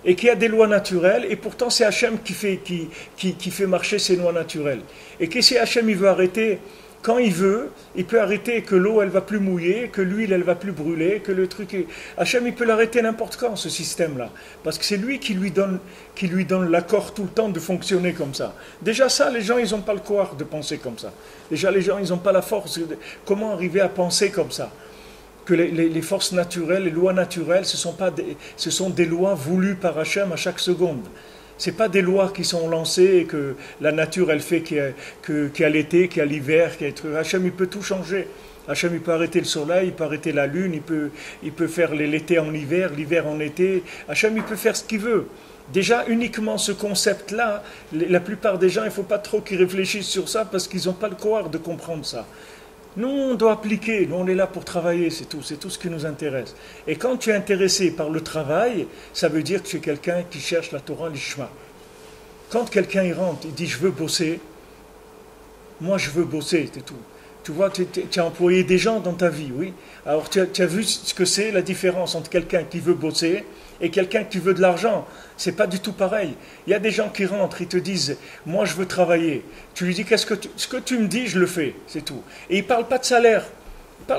Et qu'il y a des lois naturelles, et pourtant c'est Hachem qui fait marcher ces lois naturelles. Et que si Hachem il veut arrêter, quand il veut, il peut arrêter que l'eau elle va plus mouiller, que l'huile elle va plus brûler, que le truc... Hachem il peut l'arrêter n'importe quand, ce système-là. Parce que c'est lui qui lui donne l'accord tout le temps de fonctionner comme ça. Déjà ça, les gens ils n'ont pas le courage de penser comme ça. Déjà les gens ils n'ont pas la force. Comment arriver à penser comme ça? Que les forces naturelles, les lois naturelles, ce sont des lois voulues par Hachem à chaque seconde. Ce n'est pas des lois qui sont lancées et que la nature, elle fait qu'il y a l'été, qu'il y a l'hiver, qu'il y a... Hachem, il peut tout changer. Hachem, il peut arrêter le soleil, il peut arrêter la lune, il peut faire l'été en hiver, l'hiver en été. Hachem, il peut faire ce qu'il veut. Déjà, uniquement ce concept-là, la plupart des gens, il ne faut pas trop qu'ils réfléchissent sur ça parce qu'ils n'ont pas le courage de comprendre ça. Nous, on doit appliquer, nous on est là pour travailler, c'est tout ce qui nous intéresse. Et quand tu es intéressé par le travail, ça veut dire que tu es quelqu'un qui cherche la Torah, l'Ishma. Quand quelqu'un il rentre, il dit je veux bosser, moi je veux bosser, c'est tout. Tu vois, tu as employé des gens dans ta vie, oui. Alors tu as vu ce que c'est la différence entre quelqu'un qui veut bosser et quelqu'un qui veut de l'argent. C'est pas du tout pareil. Il y a des gens qui rentrent, ils te disent moi je veux travailler. Tu lui dis ce que tu me dis, je le fais, c'est tout. Et ils ne parlent pas de salaire.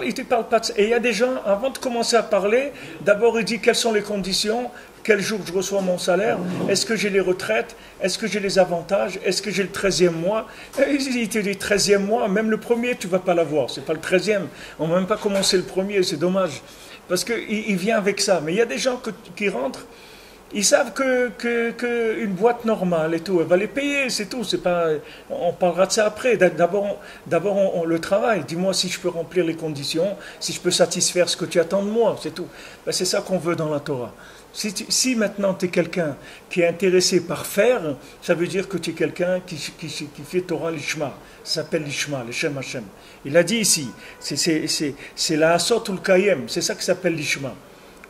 Ils te parlent pas de... Et il y a des gens, avant de commencer à parler, d'abord ils disent quelles sont les conditions, quel jour je reçois mon salaire, est-ce que j'ai les retraites, est-ce que j'ai les avantages, est-ce que j'ai le 13e mois. Et ils te disent 13e mois, même le premier tu ne vas pas l'avoir, c'est pas le 13e. On ne va même pas commencer le premier, c'est dommage. Parce qu'il vient avec ça. Mais il y a des gens qui rentrent, ils savent qu'une boîte normale et tout, elle va les payer, c'est tout. C'est pas, on parlera de ça après. D'abord le travail. Dis-moi si je peux remplir les conditions, si je peux satisfaire ce que tu attends de moi, c'est tout. Ben, c'est ça qu'on veut dans la Torah. Si maintenant tu es quelqu'un qui est intéressé par faire, ça veut dire que tu es quelqu'un qui fait Torah l'Ishma. Ça s'appelle l'Ishma, le Shem Hashem. Il a dit ici, c'est la Asot ou le Kayem, c'est ça qui s'appelle l'Ishma.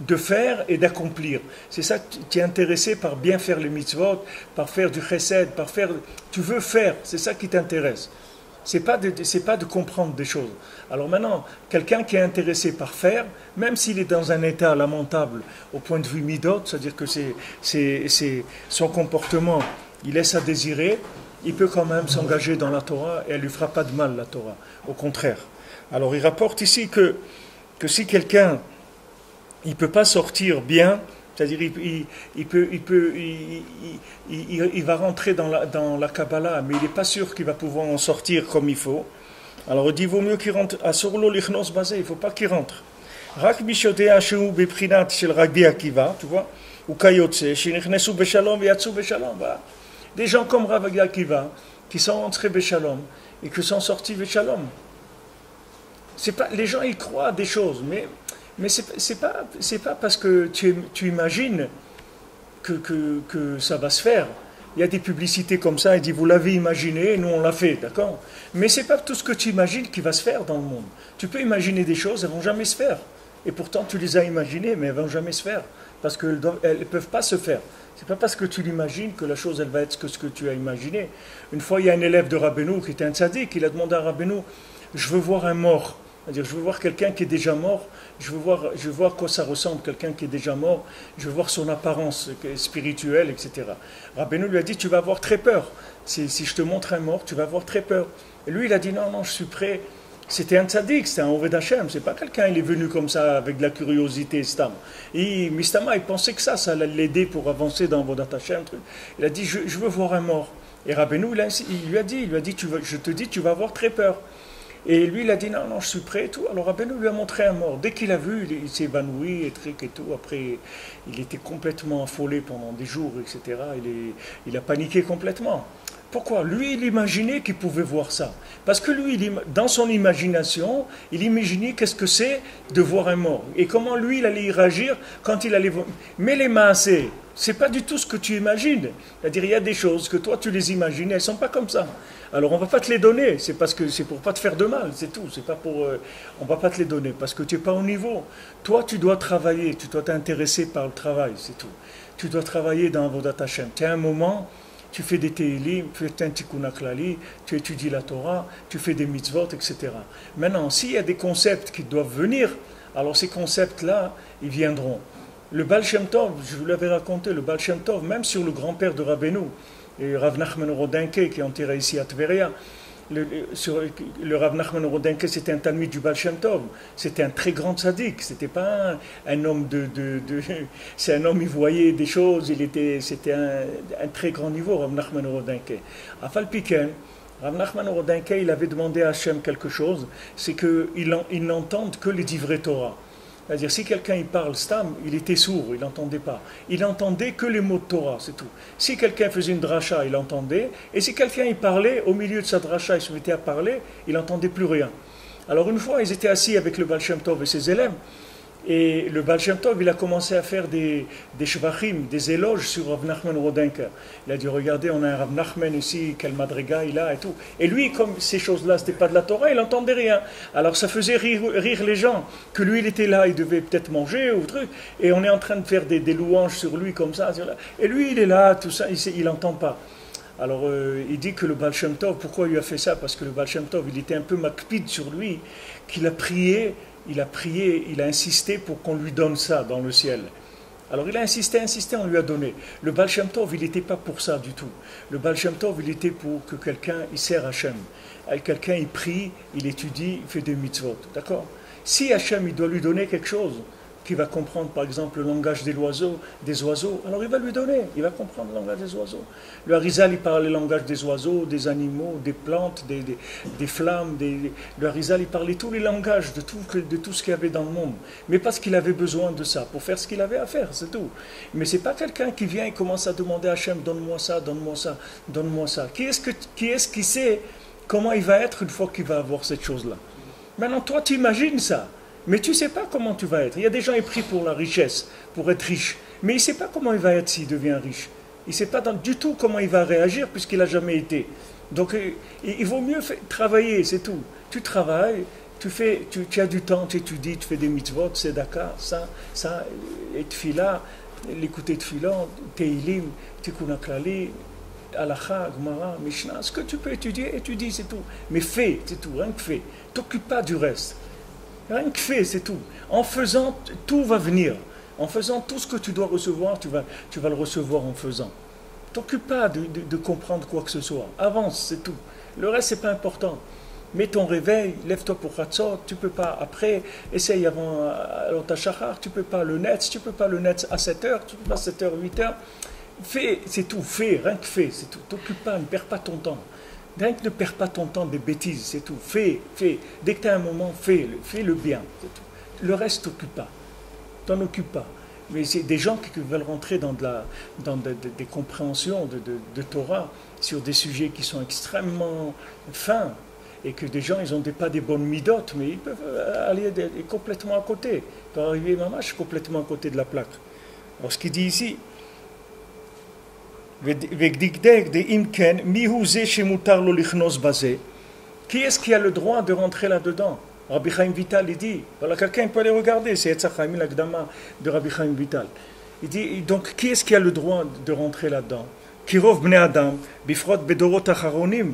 De faire et d'accomplir. C'est ça que tu es intéressé par bien faire les mitzvot, par faire du chesed, tu veux faire, c'est ça qui t'intéresse. C'est pas de comprendre des choses. Alors maintenant, quelqu'un qui est intéressé par faire, même s'il est dans un état lamentable au point de vue midot, c'est-à-dire que son comportement, il laisse à désirer, il peut quand même s'engager dans la Torah et elle ne lui fera pas de mal, la Torah. Au contraire. Alors il rapporte ici que si quelqu'un il ne peut pas sortir bien, c'est-à-dire il va rentrer dans la Kabbalah, mais il n'est pas sûr qu'il va pouvoir en sortir comme il faut. Alors il dit, il vaut mieux qu'il rentre à Sorlo Lichnos Bazé, il ne faut pas qu'il rentre. Rak Bishodea Sheu Beprinat Shel Rabbi Akiva, tu vois, ou Kayotse, Shenichnesu Beshalom Yatsu Beshalom. Des gens comme Rabbi Akiva, qui sont entrés Beshalom et qui sont sortis Beshalom. Les gens, ils croient à des choses, mais c'est pas parce que tu imagines que ça va se faire. Il y a des publicités comme ça, il dit vous l'avez imaginé, nous on l'a fait, d'accord? Mais c'est pas tout ce que tu imagines qui va se faire dans le monde. Tu peux imaginer des choses, elles vont jamais se faire. Et pourtant tu les as imaginées, mais elles vont jamais se faire. Parce qu'elles ne peuvent pas se faire. C'est pas parce que tu l'imagines que la chose elle va être ce que tu as imaginé. Une fois il y a un élève de Rabbeinu qui était un tzaddik, il a demandé à Rabbeinu, je veux voir un mort. C'est-à-dire, je veux voir quelqu'un qui est déjà mort, je veux voir à quoi ça ressemble, quelqu'un qui est déjà mort, je veux voir son apparence spirituelle, etc. Rabbeinu lui a dit, tu vas avoir très peur. Si je te montre un mort, tu vas avoir très peur. Et lui, il a dit, non, je suis prêt. C'était un tzaddik, c'était un Oved Hashem, c'est pas quelqu'un, il est venu comme ça avec de la curiosité, stam. Et Mistama, il pensait que ça allait l'aider pour avancer dans Vodat Hashem. Il a dit, je veux voir un mort. Et Rabbeinu, il lui a dit, je te dis, tu vas avoir très peur. Et lui, il a dit, non, non, je suis prêt et tout. Alors Rabbeinu lui a montré un mort. Dès qu'il a vu, il s'est évanoui et truc et tout. Après, il était complètement affolé pendant des jours, etc. Il a paniqué complètement. Pourquoi? Lui, il imaginait qu'il pouvait voir ça. Parce que lui, dans son imagination, il imaginait qu'est-ce que c'est de voir un mort. Et comment lui, il allait y réagir quand il allait voir. Mais les maasés, c'est pas du tout ce que tu imagines. C'est-à-dire, il y a des choses que toi, tu les imagines, elles sont pas comme ça. Alors, on va pas te les donner. C'est parce que c'est pour pas te faire de mal, c'est tout. C'est pas pour. On va pas te les donner parce que tu es pas au niveau. Toi, tu dois travailler. Tu dois t'intéresser par le travail, c'est tout. Tu dois travailler dans Avodat Hashem. Tu as un moment. Tu fais des Tehilim, tu fais un Tikkun HaKlali, tu étudies la Torah, tu fais des mitzvot, etc. Maintenant, s'il y a des concepts qui doivent venir, alors ces concepts-là, ils viendront. Le Baal Shem Tov, je vous l'avais raconté, le Baal Shem Tov, même sur le grand-père de Rabbeinu, et Rav Nachman Rodinke, qui est enterré ici à Tveria, le Rav Nachman Rodinke, c'était un talmid du Baal Shem Tov, c'était un très grand tzaddik, c'était pas un homme c'est un homme, il voyait des choses, c'était un très grand niveau, Rav Nachman Rodinke. À Falpiken, Rav Nachman Rodinke, il avait demandé à Hachem quelque chose, c'est qu'il n'entende que les divrei Torah. C'est-à-dire, si quelqu'un il parle stam, il était sourd, il n'entendait pas. Il n'entendait que les mots de Torah, c'est tout. Si quelqu'un faisait une dracha, il entendait. Et si quelqu'un il parlait, au milieu de sa dracha, il se mettait à parler, il n'entendait plus rien. Alors une fois, ils étaient assis avec le Baal Shem Tov et ses élèves. Et le Baal Shem Tov, il a commencé à faire des shvachim, des éloges sur Rav Nachman Rodinke. Il a dit, regardez, on a un Rav Nachman ici, quel madriga il a et tout. Et lui, comme ces choses-là, ce n'était pas de la Torah, il n'entendait rien. Alors ça faisait rire les gens, que lui, il était là, il devait peut-être manger ou truc. Et on est en train de faire des louanges sur lui comme ça. Et lui, il est là, tout ça, il n'entend pas. Alors il dit que le Baal Shem Tov, pourquoi il a fait ça? Parce que le Baal Shem Tov, il était un peu makpid sur lui, qu'il a prié, il a insisté pour qu'on lui donne ça dans le ciel. Alors il a insisté, on lui a donné. Le Baal Shem Tov, il n'était pas pour ça du tout. Le Baal Shem Tov, il était pour que quelqu'un, il sert Hachem. Quelqu'un, il prie, il étudie, il fait des mitzvot. D'accord? Si Hachem, il doit lui donner quelque chose, qui va comprendre par exemple le langage des oiseaux, alors il va lui donner, il va comprendre le langage des oiseaux. Le Harizal, il parle le langage des oiseaux, des animaux, des plantes, des flammes. Le Harizal, il parlait tous les langages de tout ce qu'il y avait dans le monde. Mais parce qu'il avait besoin de ça, pour faire ce qu'il avait à faire, c'est tout. Mais c'est pas quelqu'un qui vient et commence à demander à Hachem, donne-moi ça, donne-moi ça, donne-moi ça. Qui est-ce qui sait comment il va être une fois qu'il va avoir cette chose-là? Maintenant, toi, tu imagines ça. Mais tu ne sais pas comment tu vas être. Il y a des gens qui prient pour la richesse, pour être riche. Mais il ne sait pas comment il va être s'il devient riche. Il ne sait pas du tout comment il va réagir puisqu'il n'a jamais été. Donc il vaut mieux travailler, c'est tout. Tu travailles, tu as du temps, tu étudies, tu fais des mitzvot, tzedaka, ça, et tfila, l'écouter tfila, tehilim, tikkun HaKlali, Halacha, Gemara, Mishnah. Ce que tu peux étudier, étudie, c'est tout. Mais fais, c'est tout, rien que fais. T'occupe pas du reste. Rien que fais, c'est tout. En faisant, tout va venir. En faisant tout ce que tu dois recevoir, tu vas le recevoir en faisant. T'occupe pas de comprendre quoi que ce soit. Avance, c'est tout. Le reste, c'est pas important. Mets ton réveil, lève-toi pour Hatzot, tu peux pas après, essaye avant Tachachar, tu peux pas le net, tu peux pas le net à 7h, tu peux pas 7h, 8h. Fais, c'est tout, fais, rien que fais, c'est tout. T'occupe pas, ne perds pas ton temps. Rien que ne perds pas ton temps des bêtises, c'est tout. Fais. Dès que tu as un moment, fais le bien, c'est tout. Le reste, t'occupe pas. T'en occupe pas. Mais c'est des gens qui veulent rentrer dans des compréhensions de Torah sur des sujets qui sont extrêmement fins et que des gens, ils n'ont pas des bonnes midotes, mais ils peuvent aller complètement à côté. Ils peuvent arriver, mamash, complètement à côté de la plaque. Alors, ce qu'il dit ici, qui est-ce qui a le droit de rentrer là-dedans? Rabbi Chaim Vital, il dit, voilà, quelqu'un peut aller regarder, c'est Etzer Chaim l'Akdama de Rabbi Chaim Vital. Il dit, donc, qui est-ce qui a le droit de rentrer là-dedans? Kirov Bnei Adam, Bifrot Bedorot Acharonim.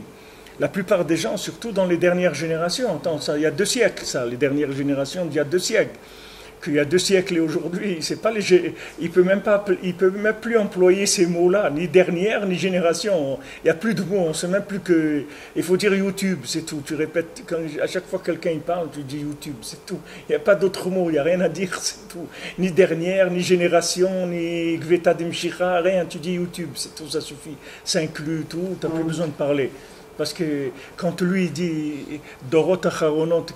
La plupart des gens, surtout dans les dernières générations, ça, il y a 2 siècles, ça, les dernières générations d'il y a 2 siècles. Qu'il y a 2 siècles et aujourd'hui, c'est pas il peut même plus employer ces mots-là, ni dernière ni génération. Il n'y a plus de mots, on sait même plus que. Il faut dire YouTube, c'est tout. Tu répètes à chaque fois que quelqu'un y parle, tu dis YouTube, c'est tout. Il n'y a pas d'autres mots, il n'y a rien à dire, c'est tout. Ni dernière, ni génération, ni Gveta Demshira, rien. Tu dis YouTube, c'est tout, ça suffit. Ça inclut tout. Tu n'as plus besoin de parler. Parce que quand lui dit Dorot Acharonot,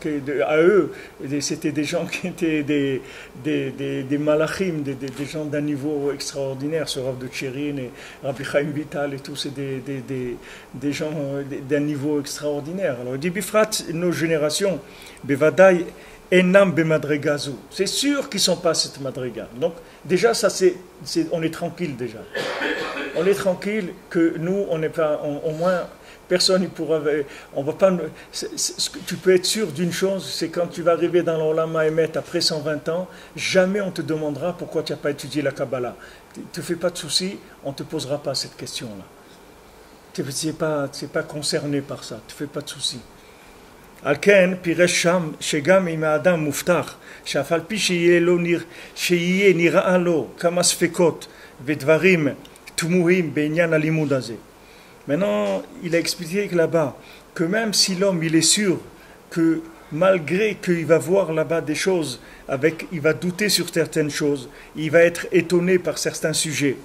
à eux, c'était des gens qui étaient des malachim, des gens d'un niveau extraordinaire, ce Rav de Tchérin et Rabbi Chaim Vital et tout, c'est des gens d'un niveau extraordinaire. Alors il dit Bifrat, nos générations, Bevadaï, Enam Bemadregazu. C'est sûr qu'ils ne sont pas cette madriga. Donc déjà, ça on est tranquille déjà. On est tranquille que nous, on n'est pas, au moins, personne ne pourra, on va pas, tu peux être sûr d'une chose, c'est quand tu vas arriver dans l'Olama Emet après 120 ans, jamais on te demandera pourquoi tu n'as pas étudié la Kabbalah. Tu ne fais pas de soucis, on ne te posera pas cette question-là. Tu n'es pas concerné par ça, tu ne fais pas de soucis. על כן פירש שם שגם אם האדם מובטח שאף על פי שיהיה נראה לו כמה ספקות ודברים תמוהים בעניין הלימוד הזה. Maintenant, il a expliqué là-bas que même si l'homme il est sûr que malgré qu'il va voir là-bas des choses, il va douter sur certaines choses, il va être étonné par certains sujets.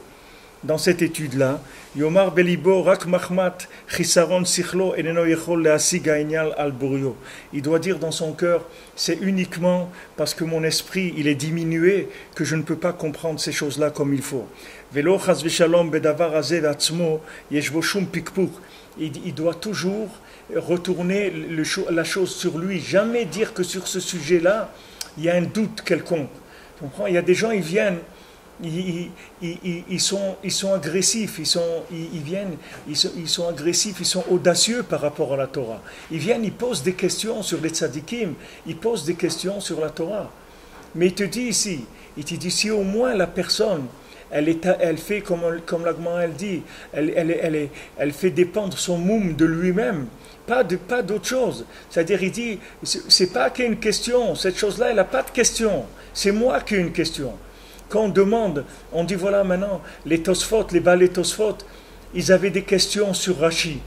Dans cette étude-là, Yomar Belibo Rak Mahmat Chisaron Sichlo Eneno Yechol Leasig Ainyal Al Burio. Il doit dire dans son cœur, c'est uniquement parce que mon esprit il est diminué que je ne peux pas comprendre ces choses-là comme il faut. Velo Chaz Veshalom Bedavar Azev Atzmo Yeshbo Shum Pikpuk. Il doit toujours retourner la chose sur lui, jamais dire que sur ce sujet-là il y a un doute quelconque. Tu comprends? Il y a des gens, ils viennent. Ils sont agressifs, ils sont agressifs, ils sont audacieux par rapport à la Torah. Ils viennent, ils posent des questions sur les tzadikim, ils posent des questions sur la Torah. Mais il te dit ici, si au moins la personne, elle fait comme l'Agma elle dit, elle fait dépendre son moum de lui-même, pas d'autre chose. C'est-à-dire, il dit, c'est pas qu'il y a une question, cette chose-là, elle n'a pas de question, c'est moi qui ai une question. Quand on demande, on dit voilà maintenant, les Tosfot, les Balei Tosfot, ils avaient des questions sur Rashi.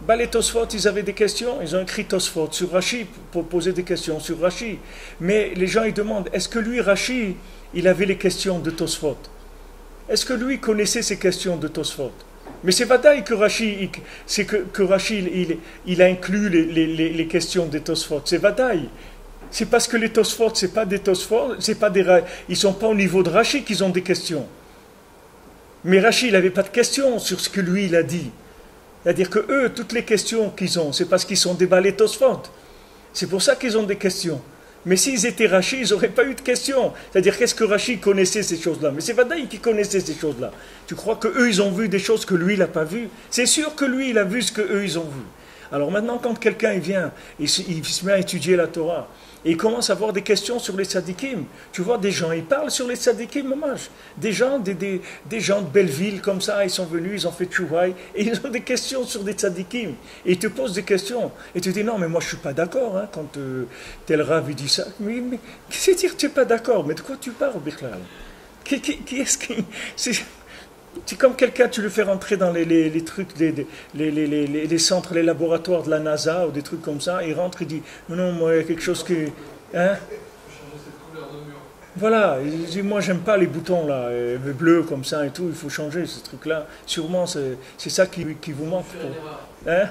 Balei Tosfot, ils avaient des questions, ils ont écrit Tosfot sur Rashi pour poser des questions sur Rashi. Mais les gens ils demandent, est-ce que lui, Rashi, il avait les questions de Tosfot? Est-ce que lui connaissait ces questions de Tosfot? Mais c'est Vadaï que Rashi, il a inclus les questions des Tosfot. C'est Vadaï. C'est parce que les Tosfot, c'est pas des Tosfot, ils sont pas au niveau de Rashi qu'ils ont des questions. Mais Rashi, il n'avait pas de questions sur ce que lui, il a dit. C'est-à-dire que eux, toutes les questions qu'ils ont, c'est parce qu'ils sont des Balei Tosfot. C'est pour ça qu'ils ont des questions. Mais s'ils étaient Rashi, ils n'auraient pas eu de questions. C'est-à-dire, qu'est-ce que Rashi connaissait ces choses-là? Mais c'est Vadaï qui connaissait ces choses-là. Tu crois qu'eux, ils ont vu des choses que lui, il n'a pas vues? C'est sûr que lui, il a vu ce qu'eux, ils ont vu. Alors maintenant, quand quelqu'un il vient, il se met à étudier la Torah, et il commence à avoir des questions sur les tzadikim. Tu vois, des gens, ils parlent sur les tzadikim, mamach. Des gens de Belleville, comme ça, ils sont venus, ils ont fait tchouvaï, et ils ont des questions sur des tzadikim. Et ils te posent des questions. Et tu dis, non, mais moi, je ne suis pas d'accord, hein, quand tel Rav, il dit ça. Mais qu'est-ce que dire que tu n'es pas d'accord? Mais de quoi tu parles, Bichlal? Qui est-ce qui... C'est comme quelqu'un, tu le fais rentrer dans les trucs, les centres, les laboratoires de la NASA ou des trucs comme ça, il rentre, il dit non, moi, il y a quelque chose qui. Hein? Voilà, il dit moi, j'aime pas les boutons là, bleus comme ça et tout, il faut changer ce truc-là. Sûrement, c'est ça qui vous manque. Hein?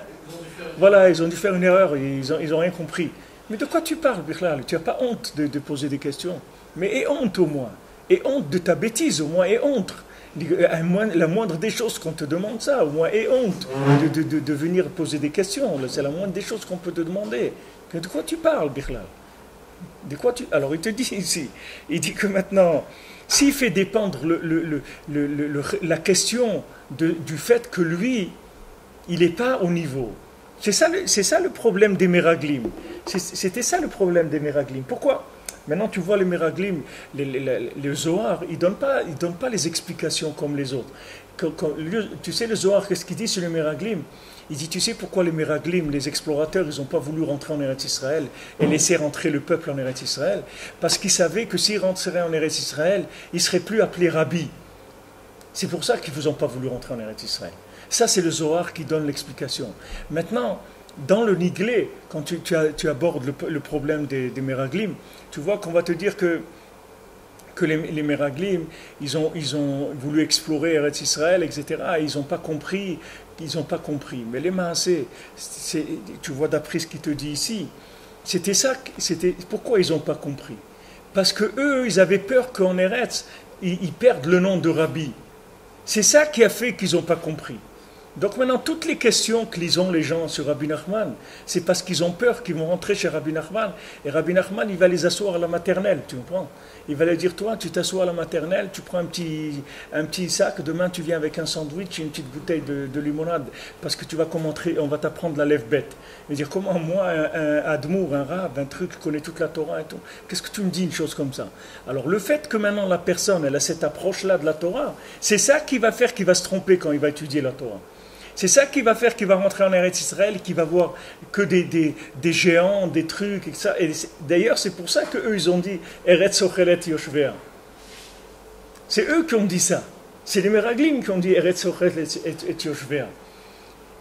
Voilà, ils ont dû faire une erreur, ils ont rien compris. Mais de quoi tu parles, Bichlal? Tu n'as pas honte de poser des questions? Mais aie honte au moins. Aie honte de ta bêtise au moins, aie honte. La moindre des choses qu'on te demande ça, au moins, aie honte de venir poser des questions. C'est la moindre des choses qu'on peut te demander. De quoi tu parles, Bichlal? Alors il te dit ici, il dit que maintenant, s'il fait dépendre la question du fait que lui, il n'est pas au niveau. C'est ça le problème des Meraglim. C'était ça le problème des Meraglim. Pourquoi? Maintenant, tu vois les Meraglim, le Zohar, il ne donne pas les explications comme les autres. Tu sais, le Zohar, qu'est-ce qu'il dit sur les Meraglim? Il dit, tu sais pourquoi les Meraglim, les explorateurs, ils n'ont pas voulu rentrer en Eretz Israël et laisser rentrer le peuple en Eretz Israël? Parce qu'ils savaient que s'ils rentreraient en Eretz Israël, ils ne seraient plus appelés Rabbi. C'est pour ça qu'ils n'ont pas voulu rentrer en Eretz Israël. Ça, c'est le Zohar qui donne l'explication. Maintenant, dans le Niglé, quand tu abordes le problème des Meraglim, tu vois qu'on va te dire que les Meraglim, ils ont voulu explorer Eretz Israël, etc. Et ils n'ont pas compris ils n'ont pas compris. Mais les Maasé, tu vois d'après ce qu'il te dit ici, c'était ça, pourquoi ils n'ont pas compris? Parce que eux, ils avaient peur qu'en Eretz, ils perdent le nom de Rabbi. C'est ça qui a fait qu'ils n'ont pas compris. Donc maintenant, toutes les questions qu'ils ont les gens sur Rabbi Nachman, c'est parce qu'ils ont peur qu'ils vont rentrer chez Rabbi Nachman. Et Rabbi Nachman, il va les asseoir à la maternelle, tu comprends? Il va leur dire, toi, tu t'assois à la maternelle, tu prends un petit sac, demain tu viens avec un sandwich et une petite bouteille de limonade, parce que tu vas commenter, on va t'apprendre la lèvre bête. Il va dire, comment moi, un admour, un rab, un truc, je connais toute la Torah et tout, qu'est-ce que tu me dis une chose comme ça? Alors le fait que maintenant la personne, elle a cette approche-là de la Torah, c'est ça qui va faire qu'il va se tromper quand il va étudier la Torah. C'est ça qui va faire qu'il va rentrer en Eretz Israël, qu'il va voir que des géants, des trucs, et ça. Et d'ailleurs, c'est pour ça qu'eux, ils ont dit Eretz Ochelet Yoshvea. C'est eux qui ont dit ça. C'est les Meraglim qui ont dit Eretz Ochelet et Yoshvea.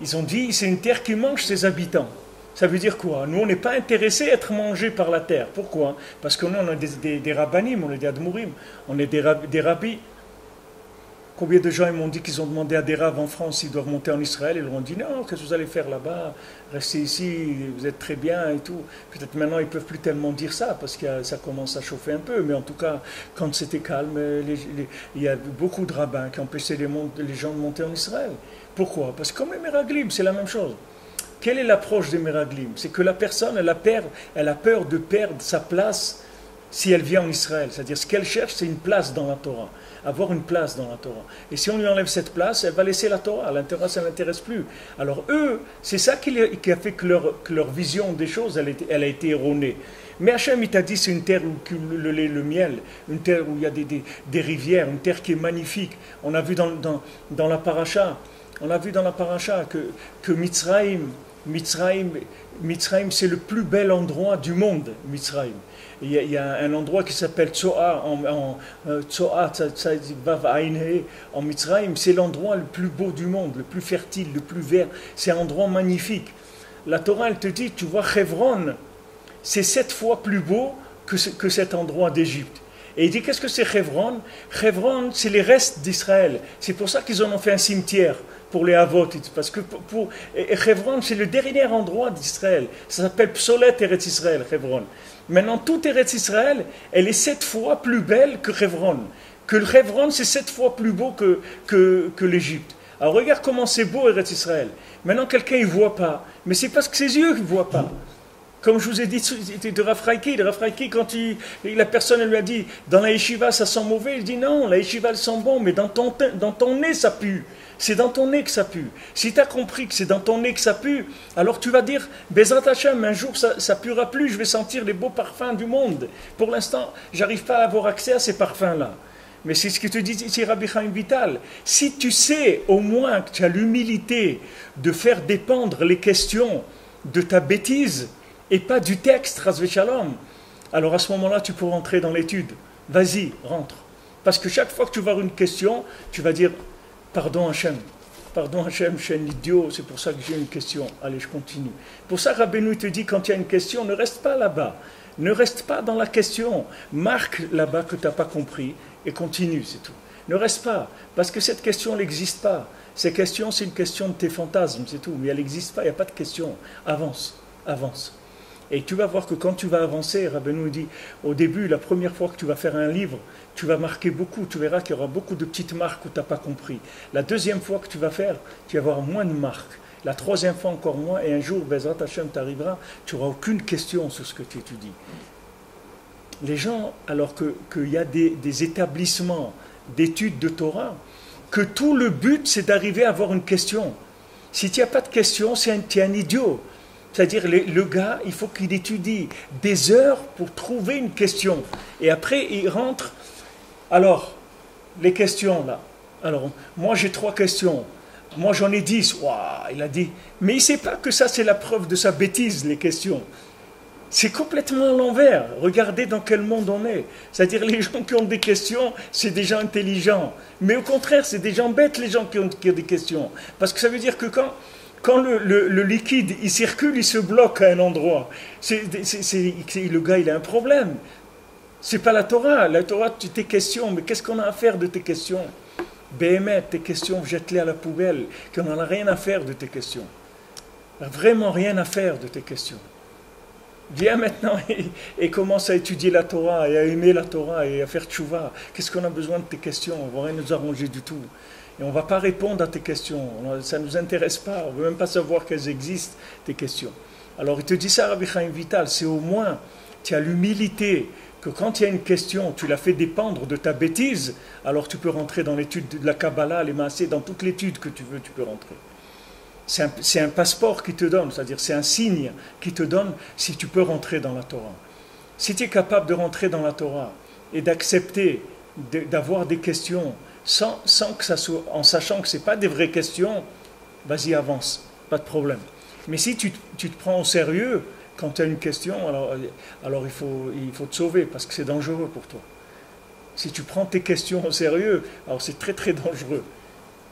Ils ont dit c'est une terre qui mange ses habitants. Ça veut dire quoi? Nous, on n'est pas intéressés à être mangés par la terre. Pourquoi? Parce que nous, on a des rabbanim, on est des admourim, on est des rabbis. Combien de gens ils m'ont dit qu'ils ont demandé à des rabbins en France s'ils doivent monter en Israël? Ils leur ont dit non, qu'est-ce que vous allez faire là-bas? Restez ici, vous êtes très bien et tout. Peut-être maintenant ils ne peuvent plus tellement dire ça parce que ça commence à chauffer un peu. Mais en tout cas, quand c'était calme, il y a beaucoup de rabbins qui empêchaient les gens de monter en Israël. Pourquoi? Parce que comme les Meraglim, c'est la même chose. Quelle est l'approche des Meraglim? C'est que la personne, elle a peur de perdre sa place si elle vient en Israël. C'est-à-dire ce qu'elle cherche, c'est une place dans la Torah. Avoir une place dans la Torah. Et si on lui enlève cette place, elle va laisser la Torah. La Torah, ça ne l'intéresse plus. Alors eux, c'est ça qui a fait que leur vision des choses, elle a été erronée. Mais Hachem, il t'a dit, c'est une terre où le lait, le miel, une terre où il y a des rivières, une terre qui est magnifique. On a vu dans la paracha, que Mitzrayim, c'est le plus bel endroit du monde, Mitzrayim. Il y a un endroit qui s'appelle Tsoa, en Mitzrayim, c'est l'endroit le plus beau du monde, le plus fertile, le plus vert. C'est un endroit magnifique. La Torah, elle te dit, tu vois, Hebron, c'est 7 fois plus beau que cet endroit d'Égypte. Et il dit, qu'est-ce que c'est Hebron? Hebron, c'est les restes d'Israël. C'est pour ça qu'ils en ont fait un cimetière pour les Havot. Parce que Hebron, c'est le dernier endroit d'Israël. Ça s'appelle Psolet Eretz Israël, Hebron. Maintenant, toute Eretz Israël, elle est 7 fois plus belle que Hebron. Que le Hebron, c'est 7 fois plus beau que l'Égypte. Alors regarde comment c'est beau Eretz Israël. Maintenant, quelqu'un ne voit pas. Mais c'est parce que ses yeux ne voient pas. Comme je vous ai dit de Rav Chaiki, quand la personne elle lui a dit dans la yeshiva ça sent mauvais, il dit non, la yeshiva elle sent bon, mais dans ton nez ça pue. C'est dans ton nez que ça pue. Si tu as compris que c'est dans ton nez que ça pue, alors tu vas dire Bezrat Hashem, un jour ça puera plus, je vais sentir les beaux parfums du monde. Pour l'instant, j'arrive pas à avoir accès à ces parfums-là. Mais c'est ce que te dit ici Rabbi Chaim Vital. Si tu sais au moins que tu as l'humilité de faire dépendre les questions de ta bêtise, et pas du texte, Chas v'Shalom, alors à ce moment-là, tu peux rentrer dans l'étude. Vas-y, rentre. Parce que chaque fois que tu vas avoir une question, tu vas dire « Pardon Hachem, je suis un idiot, c'est pour ça que j'ai une question. » Allez, je continue. Pour ça, Rabbeinu te dit, quand il y a une question, ne reste pas là-bas. Ne reste pas dans la question. Marque là-bas que tu n'as pas compris et continue, c'est tout. Ne reste pas, parce que cette question, elle n'existe pas. Cette question, c'est une question de tes fantasmes, c'est tout. Mais elle n'existe pas, il n'y a pas de question. Avance, avance. Et tu vas voir que quand tu vas avancer, Rabbeinu dit, au début, la première fois que tu vas faire un livre, tu vas marquer beaucoup, tu verras qu'il y aura beaucoup de petites marques où tu n'as pas compris. La deuxième fois que tu vas faire, tu vas avoir moins de marques. La troisième fois encore moins, et un jour, Bezrat Hashem t'arrivera, tu n'auras aucune question sur ce que tu étudies. Les gens, alors qu'il y a des établissements d'études de Torah, que tout le but, c'est d'arriver à avoir une question. Si tu n'as pas de question, tu es un idiot. C'est-à-dire, le gars, il faut qu'il étudie des heures pour trouver une question. Et après, il rentre. Alors, les questions, là. Alors, moi, j'ai 3 questions. Moi, j'en ai 10. Waouh, il a dit. Mais il ne sait pas que ça, c'est la preuve de sa bêtise, les questions. C'est complètement à l'envers. Regardez dans quel monde on est. C'est-à-dire, les gens qui ont des questions, c'est des gens intelligents. Mais au contraire, c'est des gens bêtes, les gens qui ont des questions. Parce que ça veut dire que quand le liquide, il circule, il se bloque à un endroit. Le gars, il a un problème. C'est pas la Torah. La Torah, tes questions, mais qu'est-ce qu'on a à faire de tes questions? Béhémet, tes questions, jette-les à la poubelle, qu'on n'en a rien à faire de tes questions. Vraiment rien à faire de tes questions. Viens maintenant et commence à étudier la Torah et à aimer la Torah et à faire tchouva. Qu'est-ce qu'on a besoin de tes questions? On ne va rien nous arranger du tout. Et on ne va pas répondre à tes questions. Ça ne nous intéresse pas. On ne veut même pas savoir qu'elles existent, tes questions. Alors il te dit ça, Rabbi Chaim Vital, c'est au moins, tu as l'humilité que quand il y a une question, tu la fais dépendre de ta bêtise, alors tu peux rentrer dans l'étude de la Kabbalah, les Maaseh, dans toute l'étude que tu veux, tu peux rentrer. C'est un passeport qui te donne, c'est-à-dire c'est un signe qui te donne si tu peux rentrer dans la Torah. Si tu es capable de rentrer dans la Torah et d'accepter d'avoir des questions sans que ça soit, en sachant que ce n'est pas des vraies questions, vas-y, avance, pas de problème. Mais si tu te prends au sérieux quand tu as une question, alors il faut te sauver parce que c'est dangereux pour toi. Si tu prends tes questions au sérieux, alors c'est très très dangereux.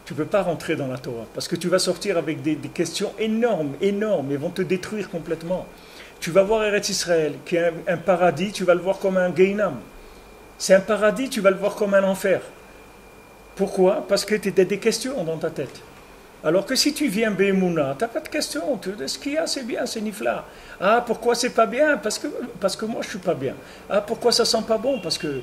Tu ne peux pas rentrer dans la Torah parce que tu vas sortir avec des questions énormes, énormes, et vont te détruire complètement. Tu vas voir Eretz Israël, qui est un paradis, tu vas le voir comme un Gehinam. C'est un paradis, tu vas le voir comme un enfer. Pourquoi? Parce que tu as des questions dans ta tête. Alors que si tu viens Be'emouna, tu n'as pas de questions. Ce qu'il y a, c'est bien, c'est nifla. Ah, pourquoi c'est pas bien? Parce que moi, je suis pas bien. Ah, pourquoi ça sent pas bon? Parce que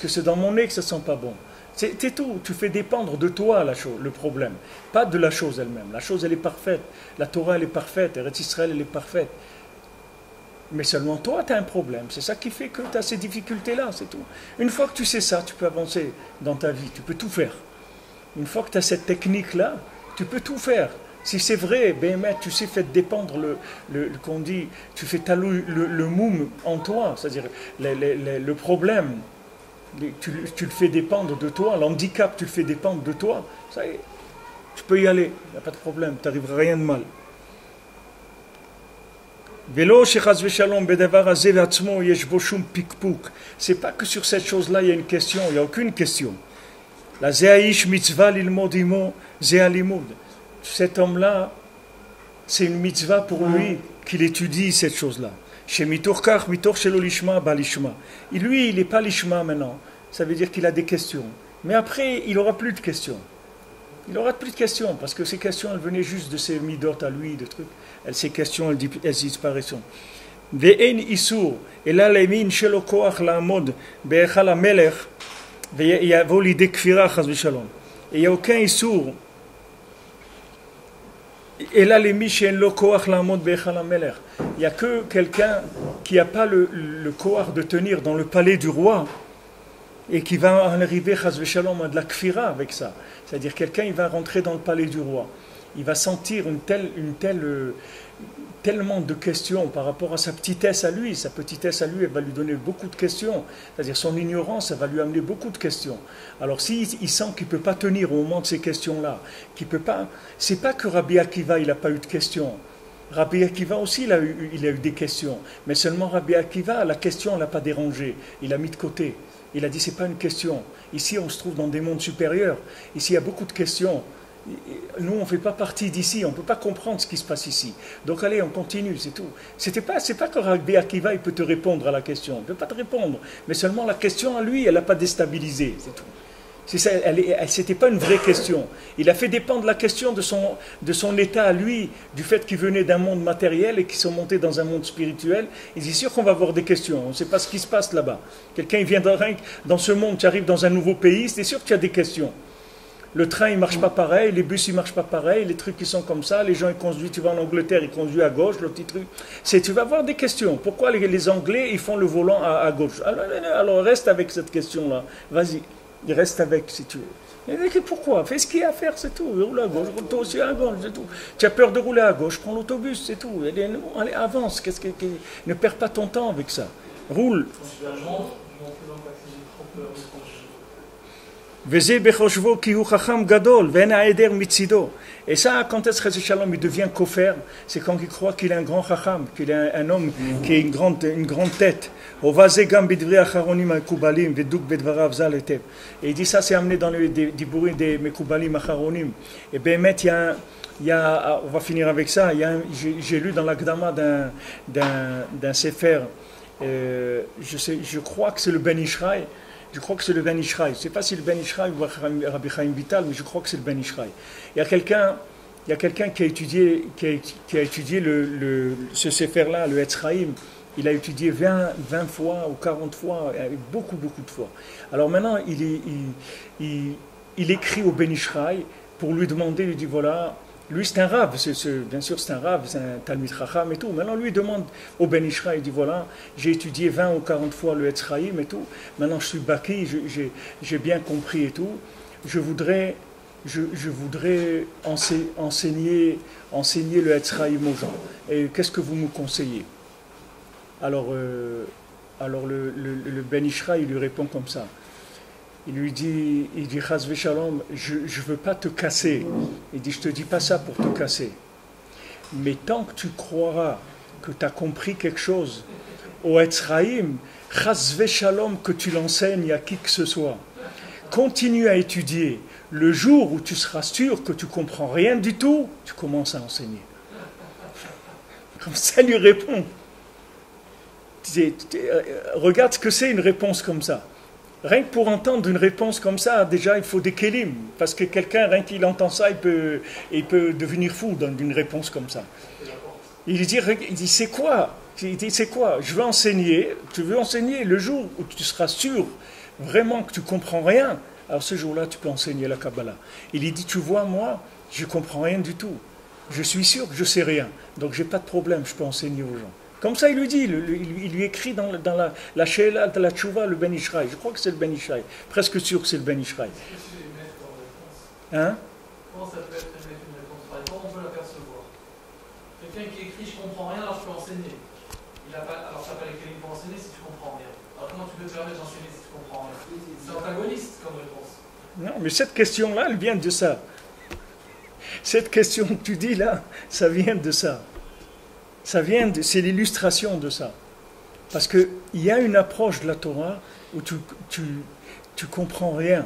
c'est dans mon nez que ça sent pas bon. C'est tout. Tu fais dépendre de toi le problème, pas de la chose elle-même. La chose, elle est parfaite. La Torah, elle est parfaite. Eretz Israël, elle est parfaite. Mais seulement toi, tu as un problème. C'est ça qui fait que tu as ces difficultés-là, c'est tout. Une fois que tu sais ça, tu peux avancer dans ta vie. Tu peux tout faire. Une fois que tu as cette technique-là, tu peux tout faire. Si c'est vrai, tu sais, fais dépendre qu'on dit, tu fais talouer le moum en toi, c'est-à-dire le problème, tu le fais dépendre de toi, l'handicap, tu le fais dépendre de toi, ça y est, tu peux y aller, il n'y a pas de problème, tu n'arriveras rien de mal. C'est pas que sur cette chose-là il y a une question, il n'y a aucune question. La Zehaïsh mitzvah l'ilmodimo zehalimud. Cet homme-là, c'est une mitzvah pour lui qu'il étudie cette chose-là. Chez mitorkach mitor shelo lishma balishma. Et lui, il n'est pas lishma maintenant. Ça veut dire qu'il a des questions. Mais après, il n'aura plus de questions. Il n'aura plus de questions parce que ces questions, elles venaient juste de ses midot à lui, de trucs. Ces questions, elles disparaissent. Ve'en isur ela lemin shelo koach la'amod be'echal hamelech. Et il n'y a aucun issour. Et là, il n'y a que quelqu'un qui n'a pas le koach de tenir dans le palais du roi et qui va en arriver à de la kfira avec ça. C'est-à-dire quelqu'un, il va rentrer dans le palais du roi. Il va sentir tellement de questions par rapport à sa petitesse à lui. Sa petitesse à lui, elle va lui donner beaucoup de questions. C'est-à-dire son ignorance, elle va lui amener beaucoup de questions. Alors s'il sent qu'il ne peut pas tenir au moment de ces questions-là, qu'il peut pas, c'est pas que Rabbi Akiva, il n'a pas eu de questions. Rabbi Akiva aussi, il a eu des questions. Mais seulement Rabbi Akiva, la question ne l'a pas dérangé. Il l'a mis de côté. Il a dit, c'est pas une question. Ici, on se trouve dans des mondes supérieurs. Ici, il y a beaucoup de questions. Nous, on ne fait pas partie d'ici, on ne peut pas comprendre ce qui se passe ici. Donc allez, on continue, c'est tout. C'est pas que Rabbi Akiva, il peut te répondre à la question. Il ne peut pas te répondre. Mais seulement la question à lui, elle n'a pas déstabilisé, c'est tout. C'était pas une vraie question. Il a fait dépendre la question de son état à lui, du fait qu'il venait d'un monde matériel et qu'ils sont montés dans un monde spirituel. Il dit sûr qu'on va avoir des questions. On ne sait pas ce qui se passe là-bas. Quelqu'un vient dans ce monde, tu arrives dans un nouveau pays, c'est sûr que tu as des questions. Le train, il ne marche pas pareil, les bus, ils ne marchent pas pareil, les trucs, ils sont comme ça, les gens, ils conduisent, tu vas en Angleterre, ils conduisent à gauche, le petit truc. Tu vas avoir des questions. Pourquoi les Anglais, ils font le volant à gauche? Alors, reste avec cette question-là. Vas-y, reste avec, si tu veux. Et pourquoi? Fais ce qu'il y a à faire, c'est tout. Roule à gauche, roule aussi à gauche, c'est tout. Tu as peur de rouler à gauche, prends l'autobus, c'est tout. Allez, avance. Ne perds pas ton temps avec ça. Roule. Et ça, quand est-ce que Shalom il devient kofer? C'est quand il croit qu'il est un grand chacham, qu'il est un homme qui a une grande tête. Et il dit ça, c'est amené dans les diburim des Mekubalim Acharonim. Et bien, il y a, on va finir avec ça, j'ai lu dans l'Agdama d'un sefer, je crois que c'est le Ben Ishraï, Je crois que c'est le Ben Ishraï. Je ne sais pas si le Ben Ishraï ou Rabbi Chaim Vital, mais je crois que c'est le Ben Ishraï. Il y a quelqu'un qui a étudié, ce Sefer-là, le Etzraïm. Il a étudié 20 fois ou 40 fois, beaucoup de fois. Alors maintenant, il écrit au Ben Ishraï pour lui demander, il dit voilà, lui c'est un rave, bien sûr c'est un rave, c'est un Talmid Chacham et tout. Maintenant lui demande au Ben Ishraï, il dit voilà, j'ai étudié 20 ou 40 fois le Etzraïm et tout. Maintenant je suis baki, j'ai bien compris et tout. Je voudrais enseigner le Etzraïm aux gens. Et qu'est-ce que vous me conseillez? Alors le Ben Ishraï, il lui répond comme ça. Il dit Chas v'shalom, je ne veux pas te casser. Il dit, je ne te dis pas ça pour te casser. Mais tant que tu croiras que tu as compris quelque chose au Etzraïm, Chas v'shalom, que tu l'enseignes à qui que ce soit. Continue à étudier. Le jour où tu seras sûr que tu ne comprends rien du tout, tu commences à enseigner. Comme ça, il lui répond. Regarde ce que c'est une réponse comme ça. Rien que pour entendre une réponse comme ça, déjà il faut des kélim, parce que quelqu'un, rien qu'il entend ça, il peut devenir fou d'une réponse comme ça. Il dit c'est quoi? Il dit c'est quoi? Je veux enseigner, tu veux enseigner le jour où tu seras sûr vraiment que tu comprends rien, alors ce jour-là tu peux enseigner la Kabbalah. Il dit tu vois moi, je comprends rien du tout, je suis sûr que je sais rien, donc j'ai pas de problème, je peux enseigner aux gens. Comme ça, il lui dit, il lui écrit dans la Sheila de la Tchouva, le Ben Ishraï. Je crois que c'est le Ben Ishraï. Presque sûr que c'est le Ben Ishraï. Hein? Comment ça peut être une réponse? Comment on peut l'apercevoir? Quelqu'un qui écrit, je comprends rien, alors je peux enseigner. Alors ça n'a pas les clés pour enseigner si tu comprends rien. Alors comment tu peux te permettre d'enseigner si tu comprends rien? C'est antagoniste comme réponse. Non, mais cette question-là, elle vient de ça. Cette question que tu dis là, ça vient de ça. C'est l'illustration de ça. Parce qu'il y a une approche de la Torah où tu comprends rien.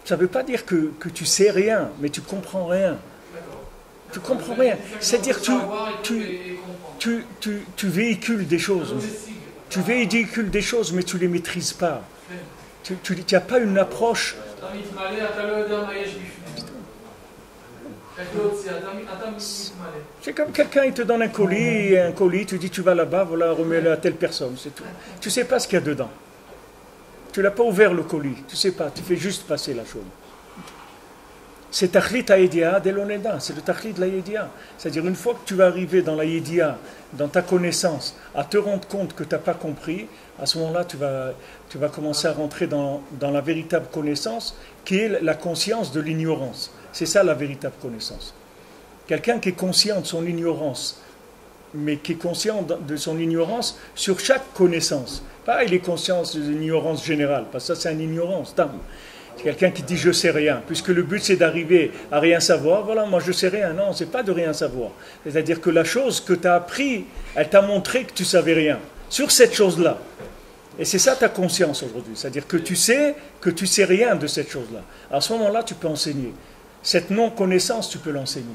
Ça ne veut pas dire que tu sais rien, mais tu comprends rien. Tu comprends rien. C'est-à-dire tu véhicules des choses. Tu véhicules des choses, mais tu ne les maîtrises pas. Tu n'as pas une approche. C'est comme quelqu'un, il te donne un colis, tu dis tu vas là-bas, voilà, remets-le à telle personne, c'est tout. Tu ne sais pas ce qu'il y a dedans. Tu n'as pas ouvert le colis, tu ne sais pas, tu fais juste passer la chose. C'est Tachlit HaYediah d'Eloneda, c'est le Tachlit de la Yediah. C'est-à-dire une fois que tu vas arriver dans la Yediah, dans ta connaissance, à te rendre compte que tu n'as pas compris, à ce moment-là tu vas commencer à rentrer dans la véritable connaissance qui est la conscience de l'ignorance. C'est ça la véritable connaissance. Quelqu'un qui est conscient de son ignorance, mais qui est conscient de son ignorance sur chaque connaissance. Pas il est conscient de l'ignorance générale, parce que ça c'est une ignorance. C'est quelqu'un qui dit je sais rien, puisque le but c'est d'arriver à rien savoir. Voilà, moi je sais rien. Non, c'est pas de rien savoir. C'est-à-dire que la chose que tu as appris, elle t'a montré que tu savais rien sur cette chose-là. Et c'est ça ta conscience aujourd'hui. C'est-à-dire que tu sais rien de cette chose-là. À ce moment-là, tu peux enseigner. Cette non-connaissance, tu peux l'enseigner.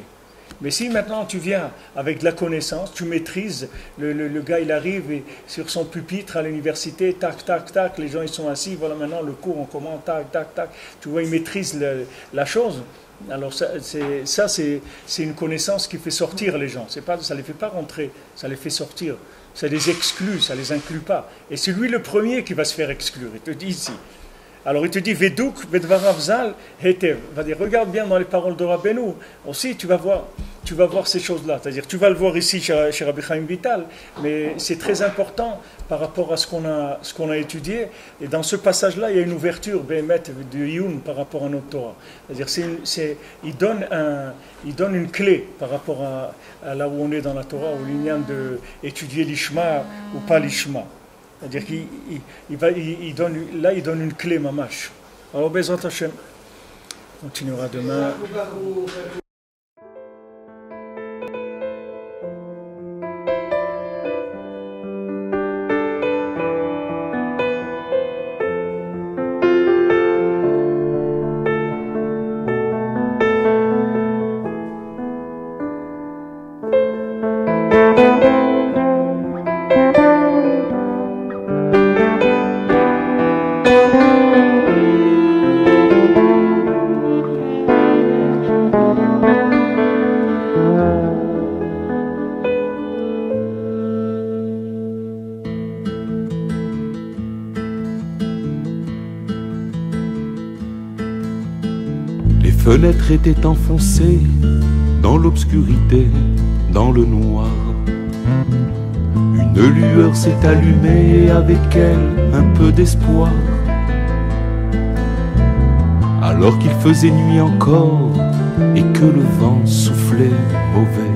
Mais si maintenant tu viens avec de la connaissance, tu maîtrises, le gars il arrive et sur son pupitre à l'université, tac, tac, tac, les gens ils sont assis, voilà maintenant le cours on commence, tac, tac, tac, tu vois, il maîtrise la chose. Alors c'est une connaissance qui fait sortir les gens, ça ne les fait pas rentrer, ça les fait sortir, ça les exclut, ça les inclut pas. Et c'est lui le premier qui va se faire exclure, il te dit ici. Alors il te dit Vedouk, Vedvarav Zal, Hetev. Va dire, regarde bien dans les paroles de Rabbeinu. Aussi, tu vas voir ces choses-là. C'est-à-dire, tu vas le voir ici chez Rabbi Chaim Vital, mais c'est très important par rapport à ce qu'on a étudié. Et dans ce passage-là, il y a une ouverture, Behemet, de Youn par rapport à notre Torah. C'est-à-dire, il donne une clé par rapport à là où on est dans la Torah, où il y a d'étudier l'Ishma ou pas l'Ishma. C'est-à-dire qu'il donne une clé mamash. Alors, Bezrat Hashem, on continuera demain. Thank you. fenêtre était enfoncée dans l'obscurité, dans le noir. Une lueur s'est allumée et avec elle un peu d'espoir. Alors qu'il faisait nuit encore et que le vent soufflait mauvais,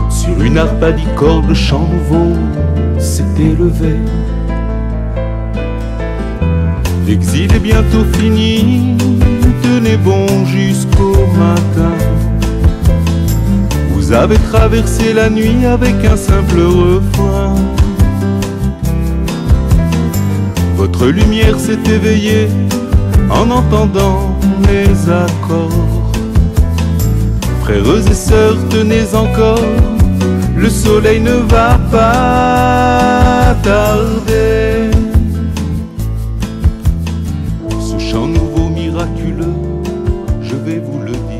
sur une arpadicorde, le chant nouveau s'est élevé. L'exil est bientôt fini, tenez bon jusqu'au matin. Vous avez traversé la nuit avec un simple refrain. Votre lumière s'est éveillée en entendant mes accords. Frères et sœurs, tenez encore, le soleil ne va pas tarder. Ce chant nouveau miraculeux, je vais vous le dire.